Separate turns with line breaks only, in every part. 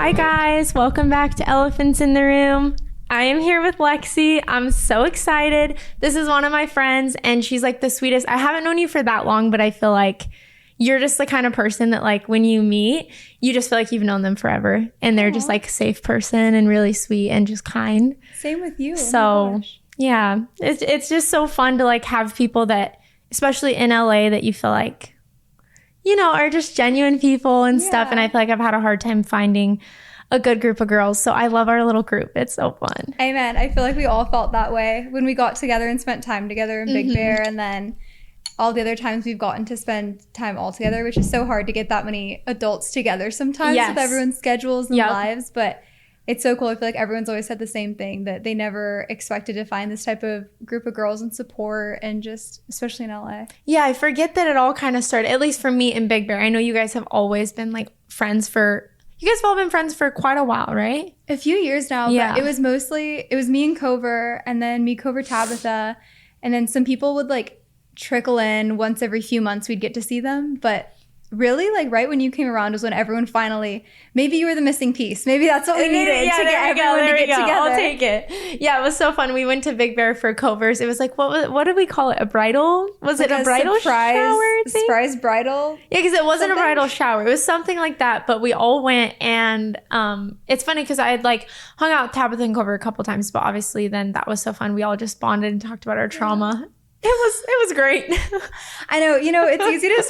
Hi guys, welcome back to Elephants in the Room. I am here with Lexi. I'm so excited. This is one of my friends and she's like the sweetest. I haven't known you for that long, but I feel like you're just the kind of person that like when you meet, you just feel like you've known them forever and they're just like a safe person and really sweet and just kind.
Same with you.
So yeah, it's just so fun to like have people that, especially in LA, that you feel like, you know, are just genuine people and stuff. And I feel like I've had a hard time finding a good group of girls. So I love our little group. It's so fun.
Amen. I feel like we all felt that way when we got together and spent time together in Big Bear. And then all the other times we've gotten to spend time all together, which is so hard to get that many adults together sometimes with everyone's schedules and lives. But it's so cool. I feel like everyone's always said the same thing, that they never expected to find this type of group of girls and support, and just especially in LA. Yeah,
I forget that it all kind of started, at least for me in Big Bear. I know you guys have always been like friends for, you guys have all been friends for quite a while, right?
A few years now, but it was me and Cover, and then me, Cover, Tabitha, and then some people would like trickle in once every few months. We'd get to see them, but really, like right when you came around was when everyone finally, maybe you were the missing piece. Maybe that's what we needed to get everyone to get together.
I'll take it. Yeah, it was so fun. We went to Big Bear for Covers. It was like, what did we call it? A bridal? Was it a bridal shower thing?
Surprise bridal?
Yeah, because it wasn't a bridal shower. It was something like that, but we all went, and it's funny because I had like hung out with Tabitha and Cover a couple times, but obviously then that was so fun. We all just bonded and talked about our trauma. It was great.
I know, it's easy to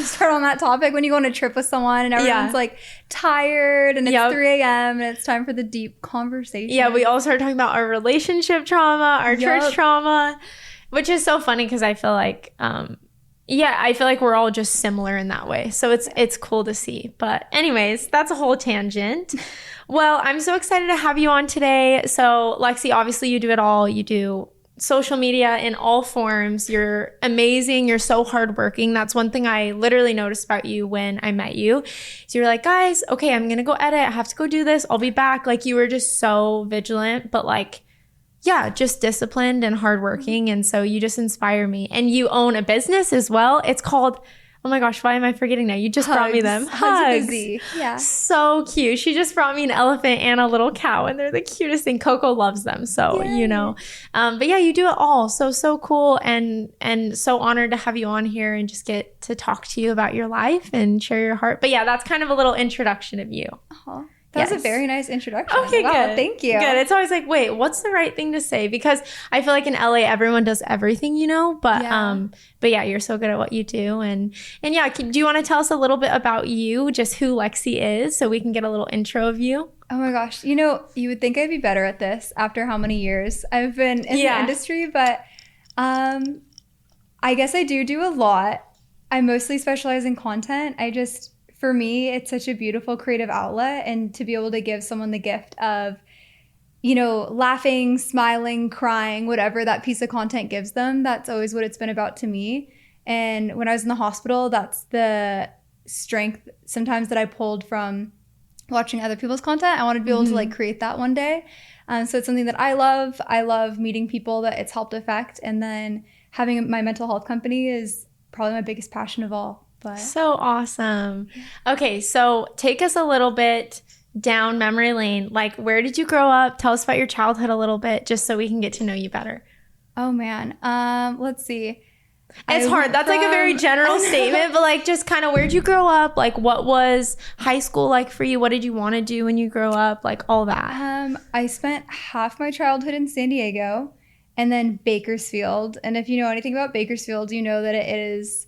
start on that topic when you go on a trip with someone and everyone's like tired and it's 3 a.m. and it's time for the deep conversation.
Yeah, we all started talking about our relationship trauma, our church trauma, which is so funny because I feel like, I feel like we're all just similar in that way. So it's cool to see. But anyways, that's a whole tangent. Well, I'm so excited to have you on today. So Lexi, obviously you do it all. You do social media in all forms. You're amazing. You're so hardworking. That's one thing I literally noticed about you when I met you. So you're like, guys, okay, I'm going to go edit. I have to go do this. I'll be back. Like you were just so vigilant, but like, yeah, just disciplined and hardworking. And so you just inspire me. And you own a business as well. It's called, oh my gosh, why am I forgetting now? You just brought me them.
Hugz. Yeah.
So cute. She just brought me an elephant and a little cow, and they're the cutest thing. Coco loves them. So, you know. But yeah, you do it all. So cool. And so honored to have you on here and just get to talk to you about your life and share your heart. But yeah, that's kind of a little introduction of you.
Uh-huh. That was a very nice introduction.
Okay,
wow,
good.
Thank you.
Good. It's always like, wait, what's the right thing to say? Because I feel like in LA, everyone does everything, you know. But yeah, you're so good at what you do. And yeah, do you want to tell us a little bit about you, just who Lexi is, so we can get a little intro of you?
Oh my gosh. You would think I'd be better at this after how many years I've been in the industry, but I guess I do a lot. I mostly specialize in content. For me, it's such a beautiful creative outlet, and to be able to give someone the gift of, laughing, smiling, crying, whatever that piece of content gives them, that's always what it's been about to me. And when I was in the hospital, that's the strength sometimes that I pulled from watching other people's content. I wanted to be able to like create that one day. So it's something that I love. I love meeting people that it's helped affect. And then having my mental health company is probably my biggest passion of all. But
so awesome. Okay, so take us a little bit down memory lane. Like, where did you grow up? Tell us about your childhood a little bit, just so we can get to know you better.
Oh man, let's see.
It's hard. That's like a very general statement, but like, just kind of, where'd you grow up? Like, what was high school like for you? What did you want to do when you grow up? Like all that.
I spent half my childhood in San Diego and then Bakersfield. And if you know anything about Bakersfield, you know that it is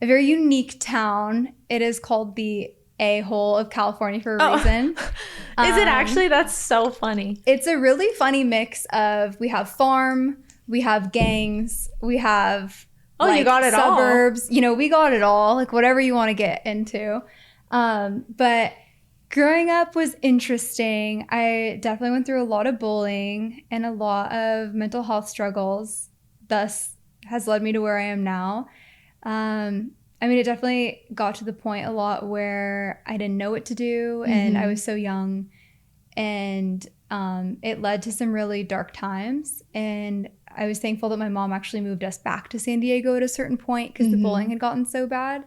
a very unique town. It is called the a-hole of California for a reason.
Is it actually? That's so funny.
It's a really funny mix of, we have farm, we have gangs, we have
you got it
suburbs. All. We got it all, like whatever you want to get into. But growing up was interesting. I definitely went through a lot of bullying and a lot of mental health struggles, thus has led me to where I am now. It definitely got to the point a lot where I didn't know what to do, and I was so young, and it led to some really dark times. And I was thankful that my mom actually moved us back to San Diego at a certain point because the bullying had gotten so bad.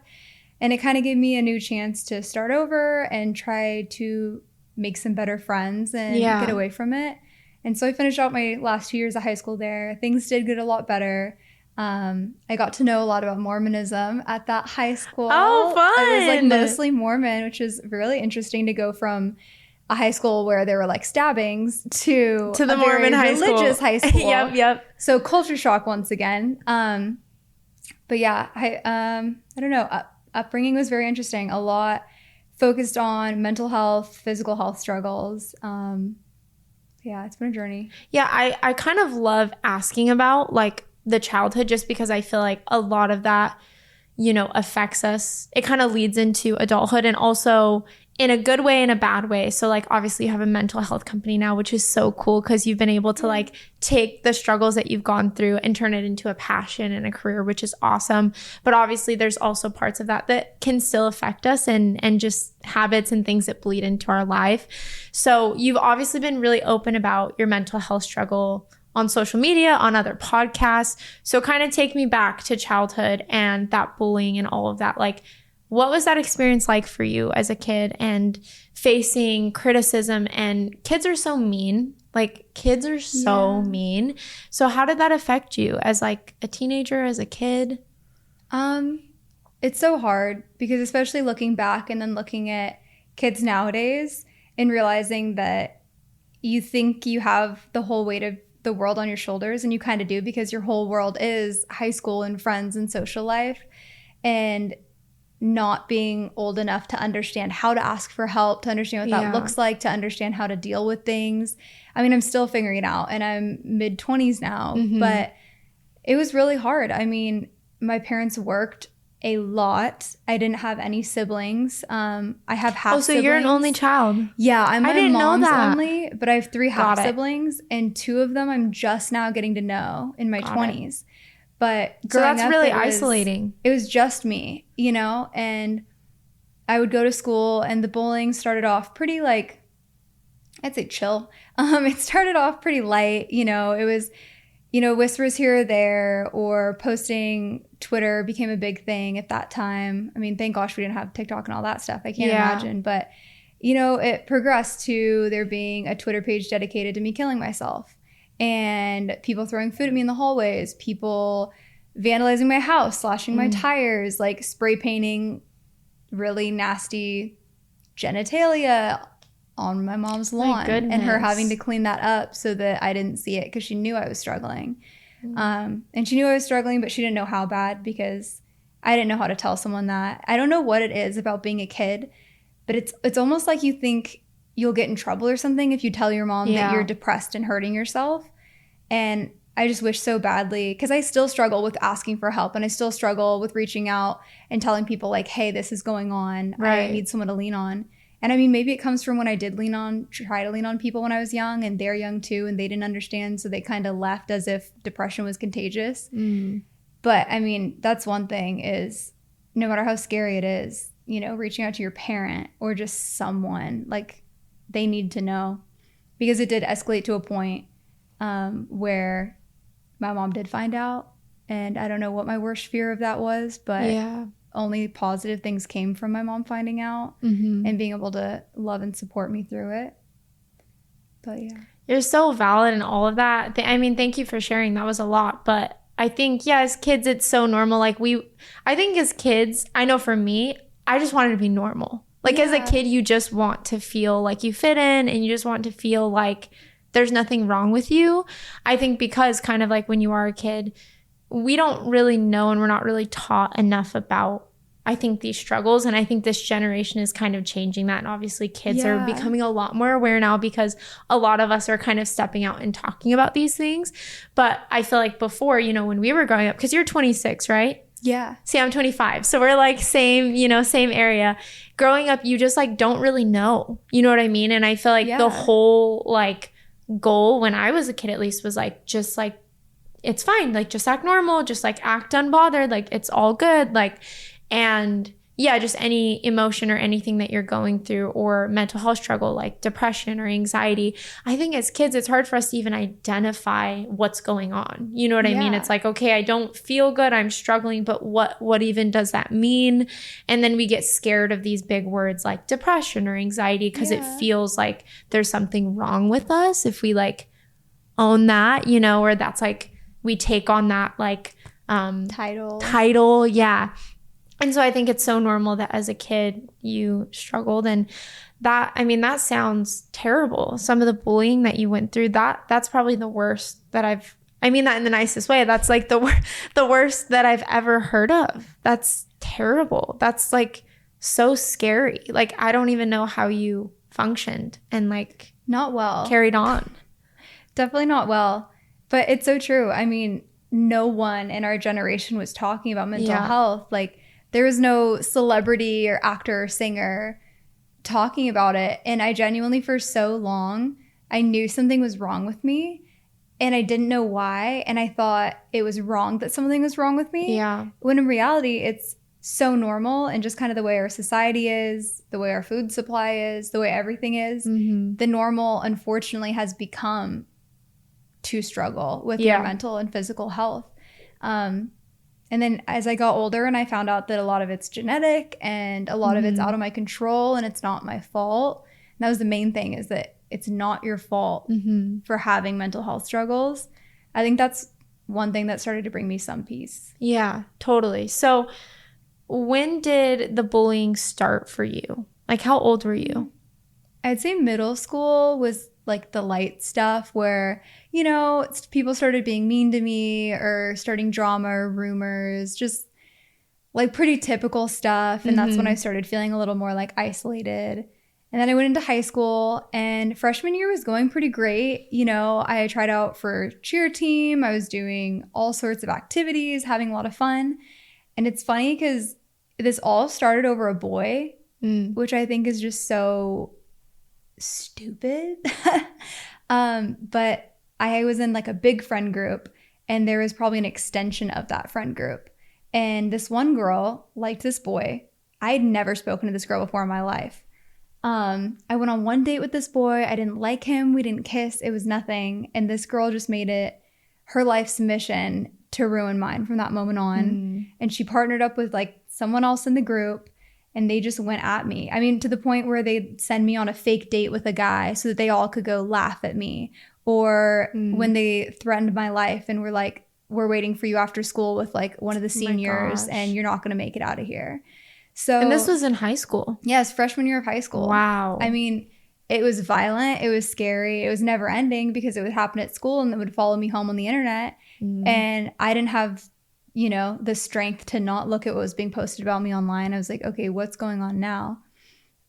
And it kind of gave me a new chance to start over and try to make some better friends and
Yeah.
get away from it. And so I finished out my last 2 years of high school there. Things did get a lot better. I got to know a lot about Mormonism at that high school.
Oh, fun.
It was like mostly Mormon, which is really interesting to go from a high school where there were like stabbings to
the Mormon high school.
Religious high school.
Yep.
So culture shock once again. But yeah, I don't know. Upbringing was very interesting. A lot focused on mental health, physical health struggles. Yeah, it's been a journey.
Yeah, I kind of love asking about like the childhood just because I feel like a lot of that, you know, affects us. It kind of leads into adulthood and also in a good way and a bad way. So like obviously you have a mental health company now, which is so cool because you've been able to like take the struggles that you've gone through and turn it into a passion and a career, which is awesome. But obviously there's also parts of that that can still affect us and just habits and things that bleed into our life. So you've obviously been really open about your mental health struggle on social media, on other podcasts. So kind of take me back to childhood and that bullying and all of that. Like, what was that experience like for you as a kid and facing criticism? And kids are so mean. Like, kids are so mean. So how did that affect you as like a teenager, as a kid?
It's so hard because especially looking back and then looking at kids nowadays and realizing that you think you have the whole weight of the world on your shoulders, and you kind of do because your whole world is high school and friends and social life, and not being old enough to understand how to ask for help, to understand what that looks like, to understand how to deal with things. I mean, I'm still figuring it out and I'm mid-20s now, but it was really hard. I mean, my parents worked a lot. I didn't have any siblings. I have half siblings.
Oh, so you're an only child.
Yeah, I'm my
didn't
mom's
know that.
only, but I have 3 half siblings and 2 of them I'm just now getting to know in my 20s. But
so that's
up,
really isolating.
It was just me, you know, and I would go to school and the bullying started off pretty like, I'd say chill. It started off pretty light, you know, it was, you know, whispers here or there, or posting. Twitter became a big thing at that time. I mean, thank gosh we didn't have TikTok and all that stuff. I can't imagine. But, you know, it progressed to there being a Twitter page dedicated to me killing myself. And people throwing food at me in the hallways. People vandalizing my house, slashing my tires, like spray painting really nasty genitalia on my mom's lawn. And her having to clean that up so that I didn't see it because she knew I was struggling. And she knew I was struggling, but she didn't know how bad because I didn't know how to tell someone that. I don't know what it is about being a kid, but it's almost like you think you'll get in trouble or something if you tell your mom that you're depressed and hurting yourself. And I just wish so badly, because I still struggle with asking for help and I still struggle with reaching out and telling people like, hey, this is going on. I need someone to lean on. And I mean, maybe it comes from when I did try to lean on people when I was young, and they're young too, and they didn't understand. So they kind of left as if depression was contagious. But I mean, that's one thing is no matter how scary it is, you know, reaching out to your parent or just someone, like they need to know, because it did escalate to a point where my mom did find out. And I don't know what my worst fear of that was, but only positive things came from my mom finding out and being able to love and support me through it. But yeah.
You're so valid in all of that. I mean, thank you for sharing. That was a lot. But I think, as kids, it's so normal. Like I think as kids, I know for me, I just wanted to be normal. Like as a kid, you just want to feel like you fit in and you just want to feel like there's nothing wrong with you. I think because kind of like when you are a kid, we don't really know and we're not really taught enough about, I think, these struggles. And I think this generation is kind of changing that. And obviously kids are becoming a lot more aware now because a lot of us are kind of stepping out and talking about these things. But I feel like before, you know, when we were growing up, because you're 26, right?
Yeah.
See, I'm 25. So we're like same area. Growing up, you just like don't really know. You know what I mean? And I feel like the whole like goal when I was a kid, at least, was like just like, it's fine, like just act normal, just like act unbothered, like it's all good, like. And yeah, just any emotion or anything that you're going through, or mental health struggle like depression or anxiety. I think as kids, it's hard for us to even identify what's going on. You know what I mean? It's like, okay, I don't feel good. I'm struggling, but what even does that mean? And then we get scared of these big words like depression or anxiety because it feels like there's something wrong with us if we like own that, you know, or that's like we take on that like title. Yeah. And so I think it's so normal that as a kid you struggled, and that, I mean, that sounds terrible. Some of the bullying that you went through, that's probably the worst that I mean that in the nicest way. That's like the worst that I've ever heard of. That's terrible. That's like so scary. Like I don't even know how you functioned and like
not well.
Carried on.
Definitely not well. But it's so true. I mean, no one in our generation was talking about mental health. Like there was no celebrity or actor or singer talking about it. And I genuinely, for so long, I knew something was wrong with me and I didn't know why. And I thought it was wrong that something was wrong with me.
Yeah.
When in reality, it's so normal and just kind of the way our society is, the way our food supply is, the way everything is.
Mm-hmm.
The normal, unfortunately, has become to struggle with your mental and physical health. And then as I got older and I found out that a lot of it's genetic and a lot of it's out of my control and it's not my fault. And that was the main thing, is that it's not your fault for having mental health struggles. I think that's one thing that started to bring me some peace.
Yeah, totally. So when did the bullying start for you? Like how old were you?
I'd say middle school was like the light stuff where, you know, people started being mean to me or starting drama or rumors, just like pretty typical stuff. And that's when I started feeling a little more like isolated. And then I went into high school, and freshman year was going pretty great. You know, I tried out for cheer team. I was doing all sorts of activities, having a lot of fun. And it's funny because this all started over a boy, which I think is just so stupid. But I was in like a big friend group, and there was probably an extension of that friend group. And this one girl liked this boy. I had never spoken to this girl before in my life. I went on one date with this boy. I didn't like him. We didn't kiss. It was nothing. And this girl just made it her life's mission to ruin mine from that moment on. And she partnered up with like someone else in the group, and they just went at me. I mean, to the point where they'd send me on a fake date with a guy so that they all could go laugh at me. Or when they threatened my life and were like, we're waiting for you after school with like one of the seniors and you're not going to make it out of here. So,
and this was in high school?
Yes, freshman year of high school.
Wow.
I mean, it was violent. It was scary. It was never ending because it would happen at school and it would follow me home on the internet. And I didn't have, you know, the strength to not look at what was being posted about me online. I was like, okay, what's going on now?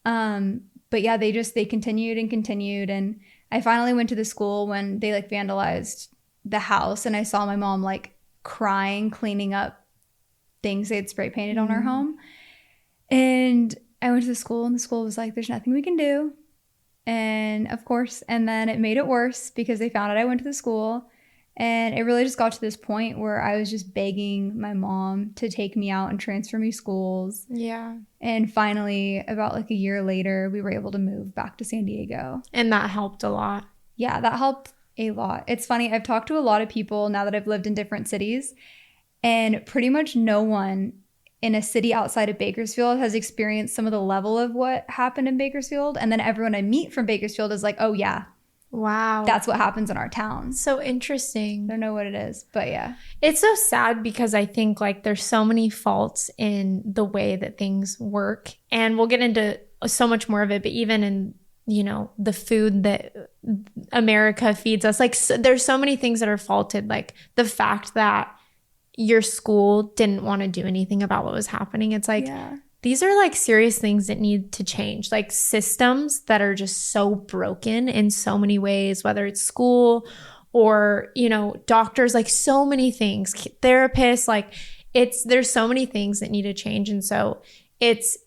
But yeah, they continued and continued. And I finally went to the school when they like vandalized the house, and I saw my mom like crying, cleaning up things they had spray painted on our home. And I went to the school, and the school was like, there's nothing we can do. And of course, and then it made it worse because they found out I went to the school. And it really just got to this point where I was just begging my mom to take me out and transfer me schools.
Yeah.
And finally, about like a year later, we were able to move back to San Diego.
And that helped a lot.
Yeah, that helped a lot. It's funny, I've talked to a lot of people now that I've lived in different cities, and pretty much no one in a city outside of Bakersfield has experienced some of the level of what happened in Bakersfield. And then everyone I meet from Bakersfield is like, oh yeah.
Wow.
That's what happens in our town.
So interesting.
I don't know what it is, but yeah.
It's so sad because I think like there's so many faults in the way that things work. And we'll get into so much more of it, but even in, you know, the food that America feeds us, like there's so many things that are faulted. Like the fact that your school didn't want to do anything about what was happening. It's like, these are like serious things that need to change, like systems that are just so broken in so many ways, whether it's school or, you know, doctors, like so many things, therapists, like there's so many things that need to change. And so it's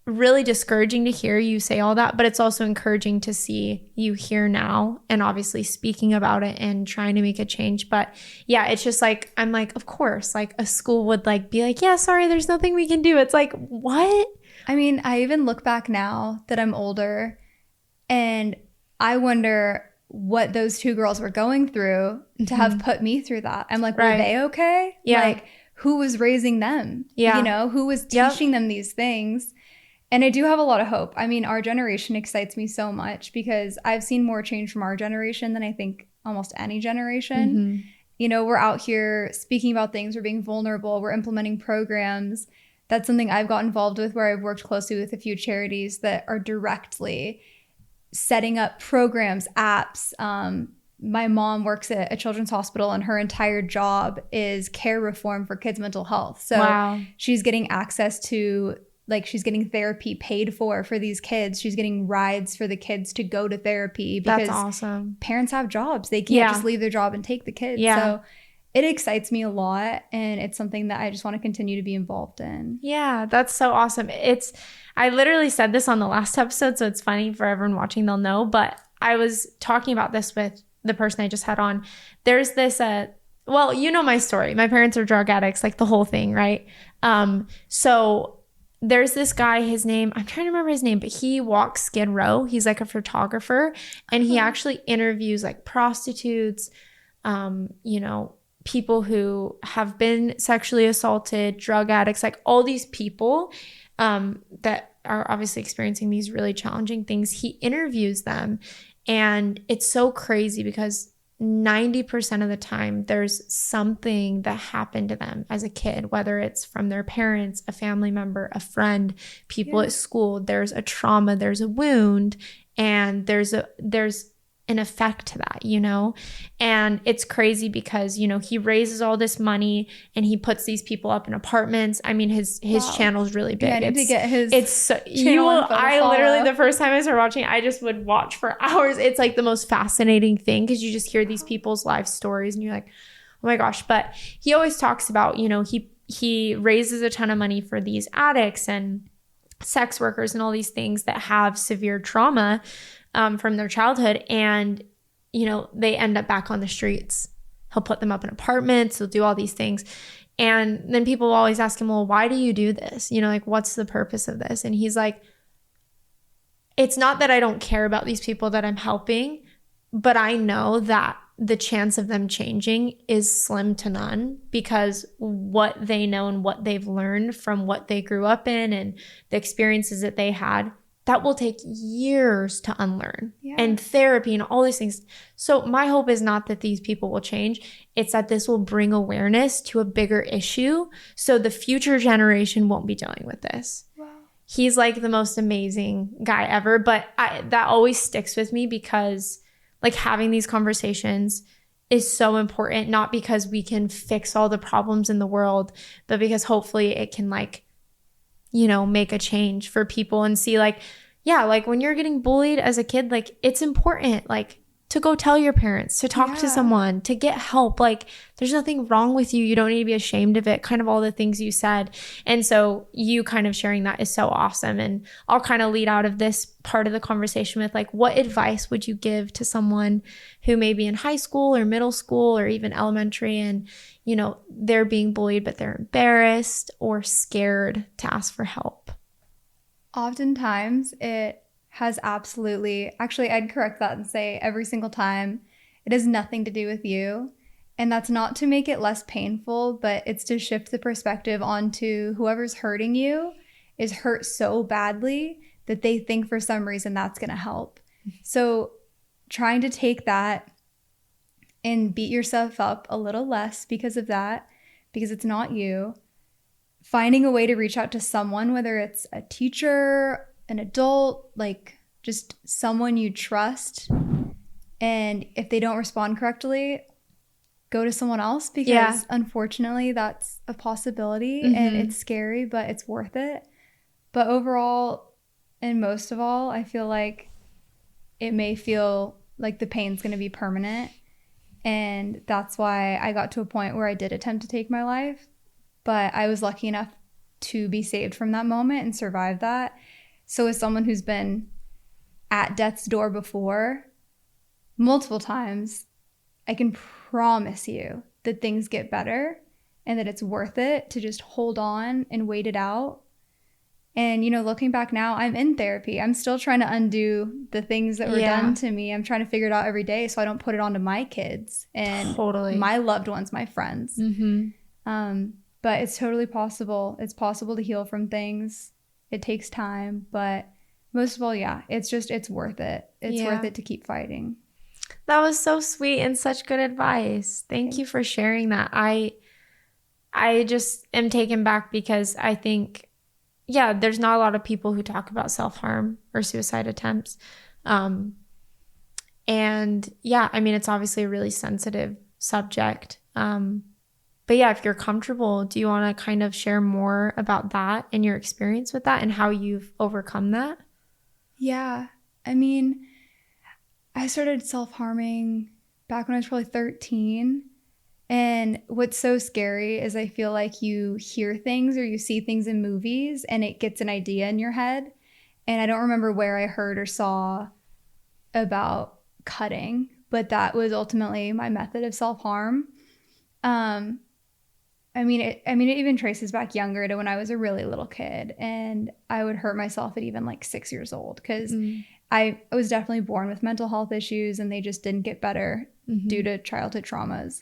really discouraging to hear you say all that, but it's also encouraging to see you here now and obviously speaking about it and trying to make a change. But yeah, it's just like, I'm like, of course, like a school would like be like, yeah, sorry, there's nothing we can do. It's like, what?
I mean, I even look back now that I'm older and I wonder what those two girls were going through to have put me through that. I'm like, were they okay?
Yeah.
Like, who was raising them?
Yeah.
You know, who was teaching them these things? And I do have a lot of hope. I mean, our generation excites me so much because I've seen more change from our generation than I think almost any generation. You know, we're out here speaking about things, we're being vulnerable, we're implementing programs. That's something I've got involved with where I've worked closely with a few charities that are directly setting up programs, apps. My mom works at a children's hospital and her entire job is care reform for kids' mental health. So she's getting access to, like, she's getting therapy paid for these kids. She's getting rides for the kids to go to therapy because
that's awesome.
Parents have jobs. They can't just leave their job and take the kids. So it excites me a lot and it's something that I just want to continue to be involved in.
Yeah, that's so awesome. I literally said this on the last episode, so it's funny for everyone watching, they'll know, but I was talking about this with the person I just had on. There's this, well, you know my story. My parents are drug addicts, like the whole thing, right? So there's this guy, his name, I'm trying to remember his name, but he walks Skid Row. He's like a photographer and he actually interviews like prostitutes, you know, people who have been sexually assaulted, drug addicts, like all these people that are obviously experiencing these really challenging things. He interviews them and it's so crazy because 90% of the time there's something that happened to them as a kid, whether it's from their parents, a family member, a friend, people at school. There's a trauma, there's a wound, and there's an effect to that, you know? And it's crazy because, you know, he raises all this money and he puts these people up in apartments. I mean, his channel is really big.
Yeah, I need to get his
I literally, the first time I started watching, I just would watch for hours. It's like the most fascinating thing because you just hear these people's life stories and you're like, oh my gosh. But he always talks about, you know, he raises a ton of money for these addicts and sex workers and all these things that have severe trauma from their childhood, and you know, they end up back on the streets. He'll put them up in apartments, he'll do all these things, and then people will always ask him, well, why do you do this? You know, like, what's the purpose of this? And he's like, it's not that I don't care about these people that I'm helping, but I know that the chance of them changing is slim to none because what they know and what they've learned from what they grew up in and the experiences that they had, that will take years to unlearn, and therapy and all these things. So my hope is not that these people will change. It's that this will bring awareness to a bigger issue so the future generation won't be dealing with this. Wow. He's like the most amazing guy ever, but that always sticks with me because like having these conversations is so important, not because we can fix all the problems in the world, but because hopefully it can like, you know, make a change for people and see like, yeah, like when you're getting bullied as a kid, like it's important, like to go tell your parents, to talk to someone, to get help. Like there's nothing wrong with you. You don't need to be ashamed of it. Kind of all the things you said. And so you kind of sharing that is so awesome. And I'll kind of lead out of this part of the conversation with like, what advice would you give to someone who may be in high school or middle school or even elementary and, you know, they're being bullied, but they're embarrassed or scared to ask for help?
Oftentimes it has actually, I'd correct that and say every single time it has nothing to do with you. And that's not to make it less painful, but it's to shift the perspective onto whoever's hurting you is hurt so badly that they think for some reason that's going to help. So trying to take that and beat yourself up a little less because of that, because it's not you. Finding a way to reach out to someone, whether it's a teacher, an adult, like just someone you trust. And if they don't respond correctly, go to someone else because unfortunately that's a possibility and it's scary, but it's worth it. But overall, and most of all, I feel like it may feel like the pain's going to be permanent. And that's why I got to a point where I did attempt to take my life. But I was lucky enough to be saved from that moment and survive that. So as someone who's been at death's door before, multiple times, I can promise you that things get better and that it's worth it to just hold on and wait it out. And, you know, looking back now, I'm in therapy. I'm still trying to undo the things that were done to me. I'm trying to figure it out every day so I don't put it onto my kids and my loved ones, my friends. But it's totally possible. It's possible to heal from things. It takes time. But most of all, it's worth it. It's worth it to keep fighting.
That was so sweet and such good advice. Thank you for sharing that. I just am taken back because I think, there's not a lot of people who talk about self-harm or suicide attempts. And I mean, it's obviously a really sensitive subject. But if you're comfortable, do you want to kind of share more about that and your experience with that and how you've overcome that?
Yeah. I mean, I started self-harming back when I was probably 13. And what's so scary is I feel like you hear things or you see things in movies and it gets an idea in your head. And I don't remember where I heard or saw about cutting, but that was ultimately my method of self-harm. I mean, it even traces back younger to when I was a really little kid, and I would hurt myself at even like 6 years old because I was definitely born with mental health issues and they just didn't get better due to childhood traumas.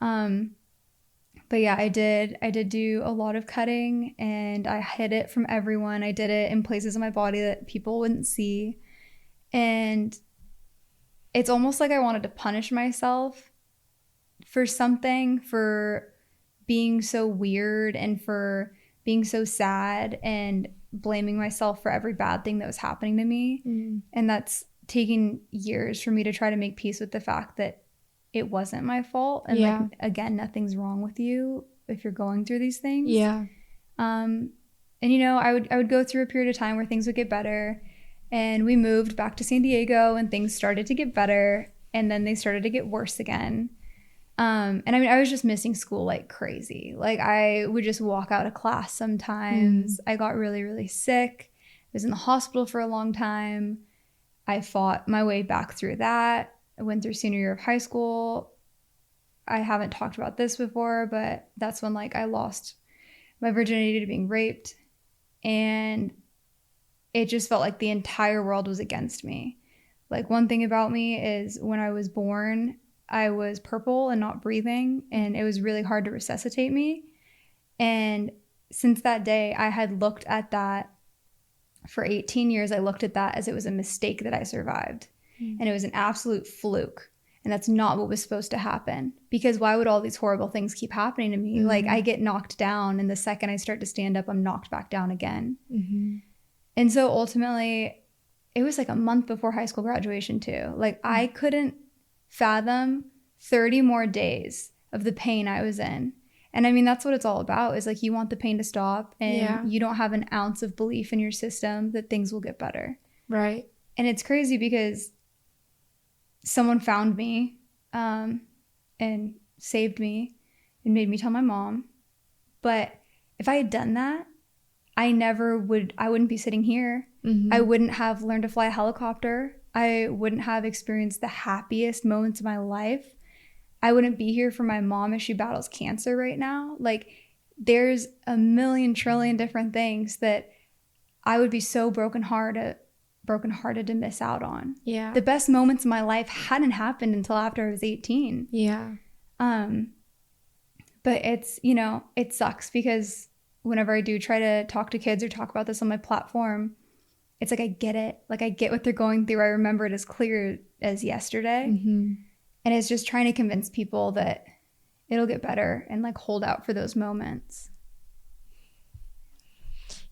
But I did do a lot of cutting, and I hid it from everyone. I did it in places in my body that people wouldn't see. And it's almost like I wanted to punish myself for something, for being so weird and for being so sad and blaming myself for every bad thing that was happening to me. And that's taken years for me to try to make peace with the fact that it wasn't my fault. And like, again, nothing's wrong with you if you're going through these things. And you know, I would go through a period of time where things would get better, and we moved back to San Diego and things started to get better, and then they started to get worse again. And I mean, I was just missing school like crazy. Like I would just walk out of class sometimes. I got really, really sick. I was in the hospital for a long time. I fought my way back through that. I went through senior year of high school. I haven't talked about this before, but that's when like I lost my virginity to being raped. And it just felt like the entire world was against me. Like one thing about me is when I was born, I was purple and not breathing, and it was really hard to resuscitate me. And since that day, I had looked at that for 18 years. I looked at that as it was a mistake that I survived. And it was an absolute fluke. And that's not what was supposed to happen. Because why would all these horrible things keep happening to me? Like I get knocked down, and the second I start to stand up, I'm knocked back down again. And so ultimately, it was like a month before high school graduation too. Like I couldn't fathom 30 more days of the pain I was in. And I mean, that's what it's all about, is like you want the pain to stop, and you don't have an ounce of belief in your system that things will get better.
Right.
And it's crazy because someone found me and saved me and made me tell my mom. But if I had done that, I wouldn't be sitting here. I wouldn't have learned to fly a helicopter. I wouldn't have experienced the happiest moments of my life. I wouldn't be here for my mom as she battles cancer right now. Like there's a million trillion different things that I would be so brokenhearted to miss out on. The best moments of my life hadn't happened until after I was 18. But it's, you know, it sucks because whenever I do try to talk to kids or talk about this on my platform, it's like I get it. Like I get what they're going through. I remember it as clear as yesterday. And it's just trying to convince people that it'll get better and like hold out for those moments.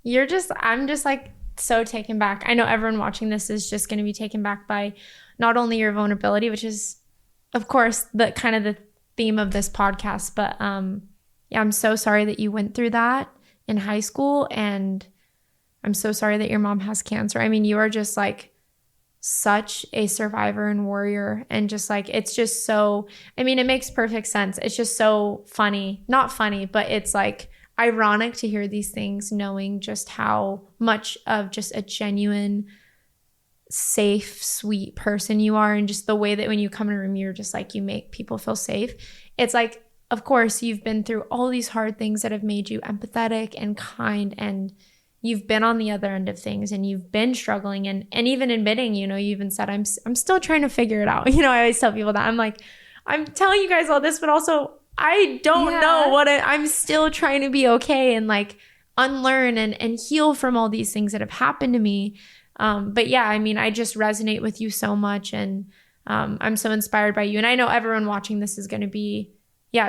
I'm just like so taken back. I know everyone watching this is just going to be taken back by not only your vulnerability, which is of course the kind of the theme of this podcast, but I'm so sorry that you went through that in high school, and I'm so sorry that your mom has cancer. I mean, you are just like such a survivor and warrior, and just like it's just so, I mean, it makes perfect sense. It's just so funny. Not funny, but it's like ironic to hear these things, knowing just how much of just a genuine, safe, sweet person you are, and just the way that when you come in a room, you're just like, you make people feel safe. It's like, of course, you've been through all these hard things that have made you empathetic and kind, and you've been on the other end of things, and you've been struggling, and even admitting, you even said, I'm still trying to figure it out. I always tell people that. I'm like, I'm telling you guys all this, but also I don't know I'm still trying to be okay and like unlearn and heal from all these things that have happened to me. But yeah, I just resonate with you so much, and I'm so inspired by you. And I know everyone watching this is going to be,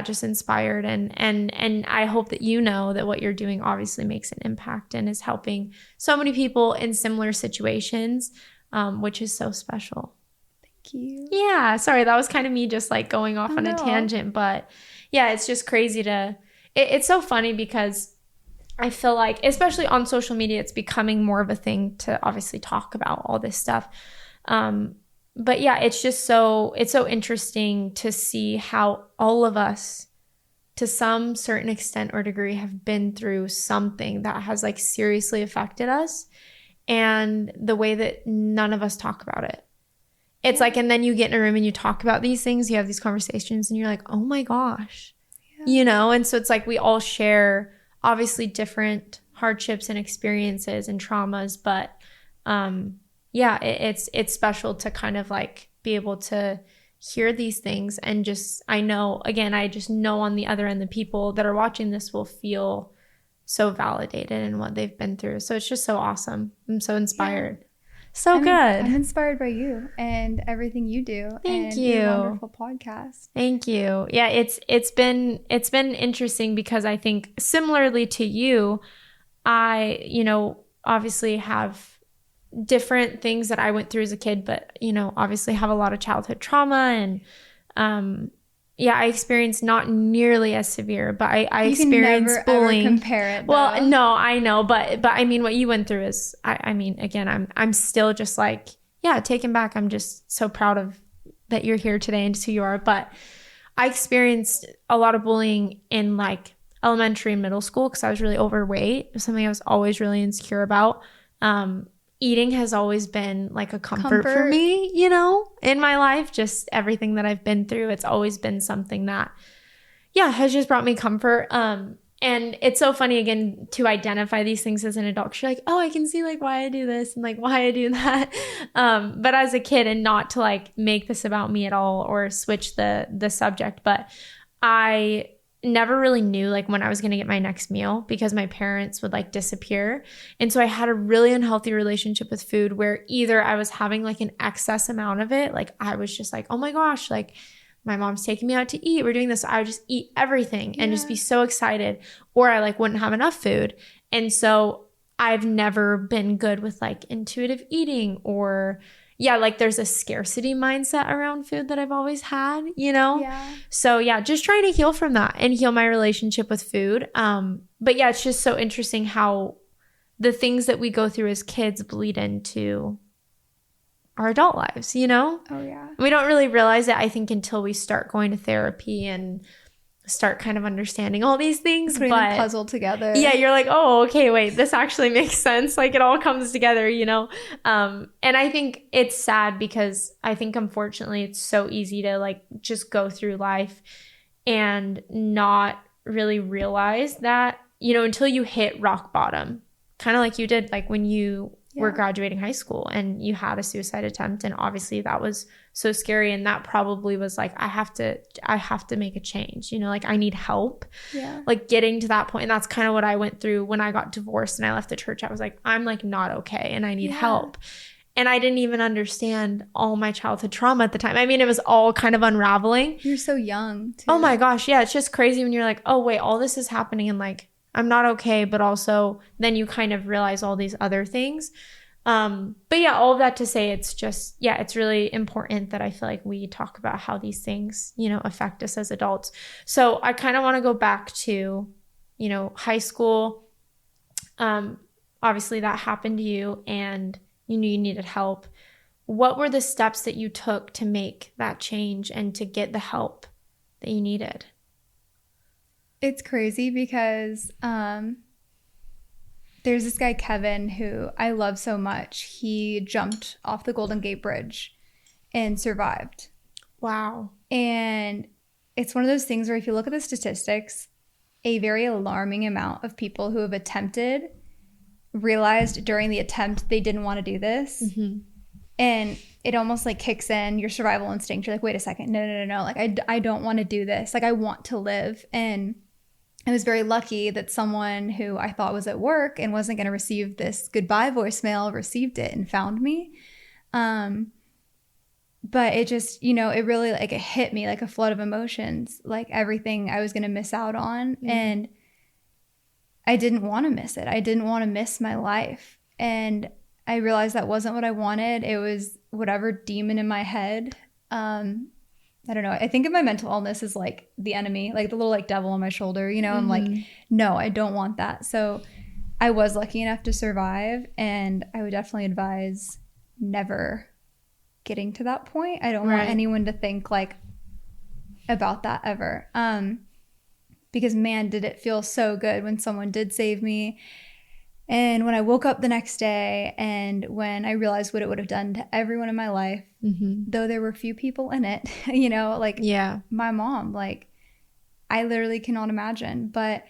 just inspired. And I hope that that what you're doing obviously makes an impact and is helping so many people in similar situations, which is so special.
Thank you.
Yeah. Sorry, that was kind of me just like going off on a tangent, but yeah, it's just crazy it's so funny because I feel like, especially on social media, it's becoming more of a thing to obviously talk about all this stuff. But yeah, it's so interesting to see how all of us, to some certain extent or degree, have been through something that has like seriously affected us, and the way that none of us talk about it. It's like, and then you get in a room and you talk about these things, you have these conversations, and you're like, oh my gosh, and so it's like we all share obviously different hardships and experiences and traumas, but it's special to kind of like be able to hear these things, and just, I just know on the other end, the people that are watching this will feel so validated in what they've been through. So it's just so awesome. I'm so inspired. Yeah. So good.
I'm inspired by you and everything you do.
Thank you.
Your wonderful podcast.
Thank you. Yeah, it's been interesting because I think similarly to you, I, obviously have different things that I went through as a kid, but, obviously have a lot of childhood trauma, and I experienced not nearly as severe, but I experienced bullying.
Ever compare it, though.
Well, no, I know, but what you went through is, again, I'm still just like, taken back. I'm just so proud of that you're here today and just who you are. But I experienced a lot of bullying in like elementary and middle school because I was really overweight. It was something I was always really insecure about. Eating has always been like a comfort for me, in my life. Just everything that I've been through, it's always been something that, has just brought me comfort. And it's so funny, again, to identify these things as an adult. You're like, oh, I can see like why I do this and like why I do that. But as a kid, and not to like make this about me at all or switch the subject, but I never really knew like when I was going to get my next meal because my parents would like disappear. And so I had a really unhealthy relationship with food where either I was having like an excess amount of it. Like I was just like, oh my gosh, like my mom's taking me out to eat. We're doing this. So I would just eat everything and just be so excited, or I like wouldn't have enough food. And so I've never been good with like intuitive eating, or like there's a scarcity mindset around food that I've always had, So just trying to heal from that and heal my relationship with food. But it's just so interesting how the things that we go through as kids bleed into our adult lives, Oh
yeah.
We don't really realize it, I think, until we start going to therapy and start kind of understanding all these things.
Putting the puzzle together.
Yeah, you're like, oh, okay, wait, this actually makes sense. Like it all comes together, And I think it's sad because I think, unfortunately, it's so easy to like just go through life and not really realize that, until you hit rock bottom, kind of like you did, like when you were graduating high school and you had a suicide attempt. And obviously that was so scary. And that probably was like, I have to make a change, like I need help.
Yeah.
Like getting to that point. And that's kind of what I went through when I got divorced and I left the church. I was like, I'm like not okay and I need help. And I didn't even understand all my childhood trauma at the time. It was all kind of unraveling.
You're so young too.
Oh my gosh. Yeah. It's just crazy when you're like, oh wait, all this is happening and like, I'm not okay, but also then you kind of realize all these other things. But all of that to say, it's just, it's really important that I feel like we talk about how these things, affect us as adults. So I kind of want to go back to, high school. Obviously that happened to you and you knew you needed help. What were the steps that you took to make that change and to get the help that you needed?
It's crazy because there's this guy, Kevin, who I love so much. He jumped off the Golden Gate Bridge and survived.
Wow.
And it's one of those things where if you look at the statistics, a very alarming amount of people who have attempted realized during the attempt they didn't want to do this. Mm-hmm. And it almost like kicks in your survival instinct. You're like, wait a second. No. Like, I don't want to do this. Like, I want to live. And I was very lucky that someone who I thought was at work and wasn't going to receive this goodbye voicemail received it and found me. But it just, you know, it really like it hit me like a flood of emotions, like everything I was going to miss out on. Mm. And I didn't want to miss it. I didn't want to miss my life. And I realized that wasn't what I wanted. It was whatever demon in my head. I don't know. I think of my mental illness as like the enemy, like the little like devil on my shoulder, you know, I'm like, no, I don't want that. So I was lucky enough to survive, and I would definitely advise never getting to that point. I don't want anyone to think like about that ever. Because man, did it feel so good when someone did save me. And when I woke up the next day and when I realized what it would have done to everyone in my life, though there were few people in it, you know, like my mom, like I literally cannot imagine. But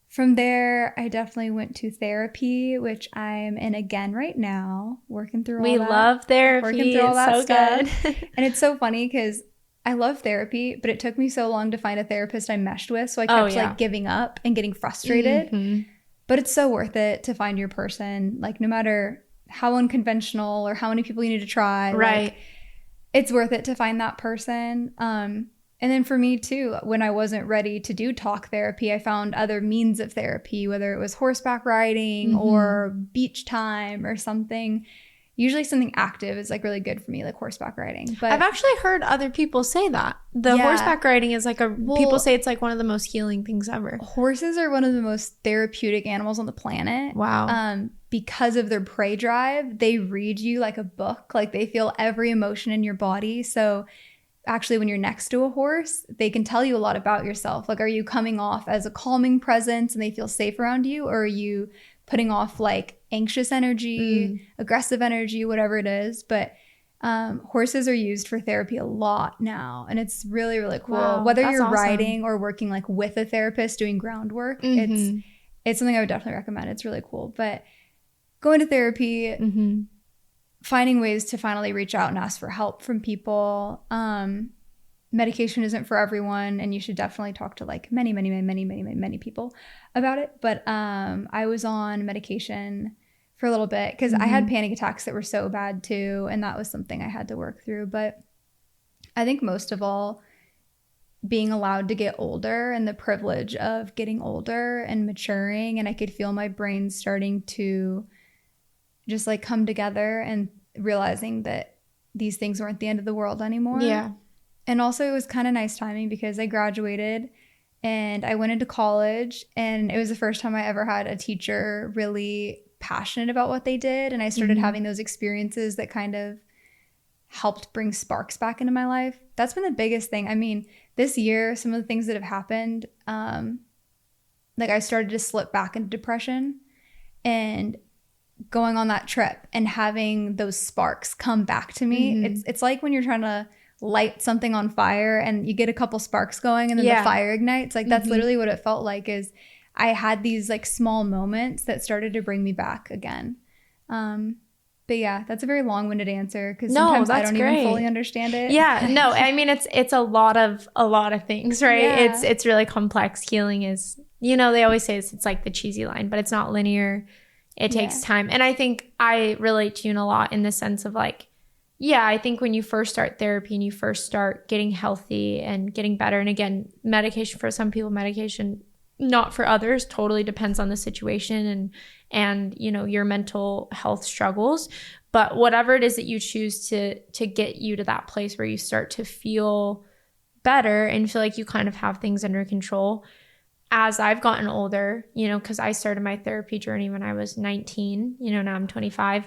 from there, I definitely went to therapy, which I'm in again right now, working through all that. We love therapy. Working through all that stuff. Good. And it's so funny because I love therapy, but it took me so long to find a therapist I meshed with. So I kept like giving up and getting frustrated. But it's so worth it to find your person, like no matter how unconventional or how many people you need to try. Like, it's worth it to find that person. And then for me too, when I wasn't ready to do talk therapy, I found other means of therapy, whether it was horseback riding or beach time or something. Usually something active is like really good for me, like horseback riding. But
I've actually heard other people say that. The horseback riding is like people say it's like one of the most healing things ever.
Horses are one of the most therapeutic animals on the planet.
Wow.
Because of their prey drive, they read you like a book. Like they feel every emotion in your body. So actually when you're next to a horse, they can tell you a lot about yourself. Like, are you coming off as a calming presence and they feel safe around you? Or are you putting off like anxious energy, aggressive energy, whatever it is? But horses are used for therapy a lot now. And it's really, really cool. Wow, whether you're riding or working like with a therapist doing groundwork, it's something I would definitely recommend. It's really cool. But going to therapy, finding ways to finally reach out and ask for help from people. Medication isn't for everyone, and you should definitely talk to like many people about it. But I was on medication for a little bit because I had panic attacks that were so bad too, and that was something I had to work through. But I think most of all, being allowed to get older and the privilege of getting older and maturing, and I could feel my brain starting to just like come together and realizing that these things weren't the end of the world anymore. Yeah. And also it was kind of nice timing because I graduated and I went into college, and it was the first time I ever had a teacher really passionate about what they did. And I started having those experiences that kind of helped bring sparks back into my life. That's been the biggest thing. I mean, this year, some of the things that have happened, like I started to slip back into depression, and going on that trip and having those sparks come back to me. It's like when you're trying to light something on fire and you get a couple sparks going and then the fire ignites. Like that's literally what it felt like. Is I had these like small moments that started to bring me back again. But yeah, that's a very long-winded answer because sometimes I don't even fully understand it.
Yeah, no, I mean it's a lot of things, right? Yeah. It's really complex. Healing is, you know, they always say it's like the cheesy line, but it's not linear. It takes time. And I think I relate to you in a lot in the sense of like, yeah, I think when you first start therapy and you first start getting healthy and getting better, and again, medication for some people, medication not for others, totally depends on the situation and you know, your mental health struggles. But whatever it is that you choose to get you to that place where you start to feel better and feel like you kind of have things under control. As I've gotten older, you know, because I started my therapy journey when I was 19, you know, now I'm 25.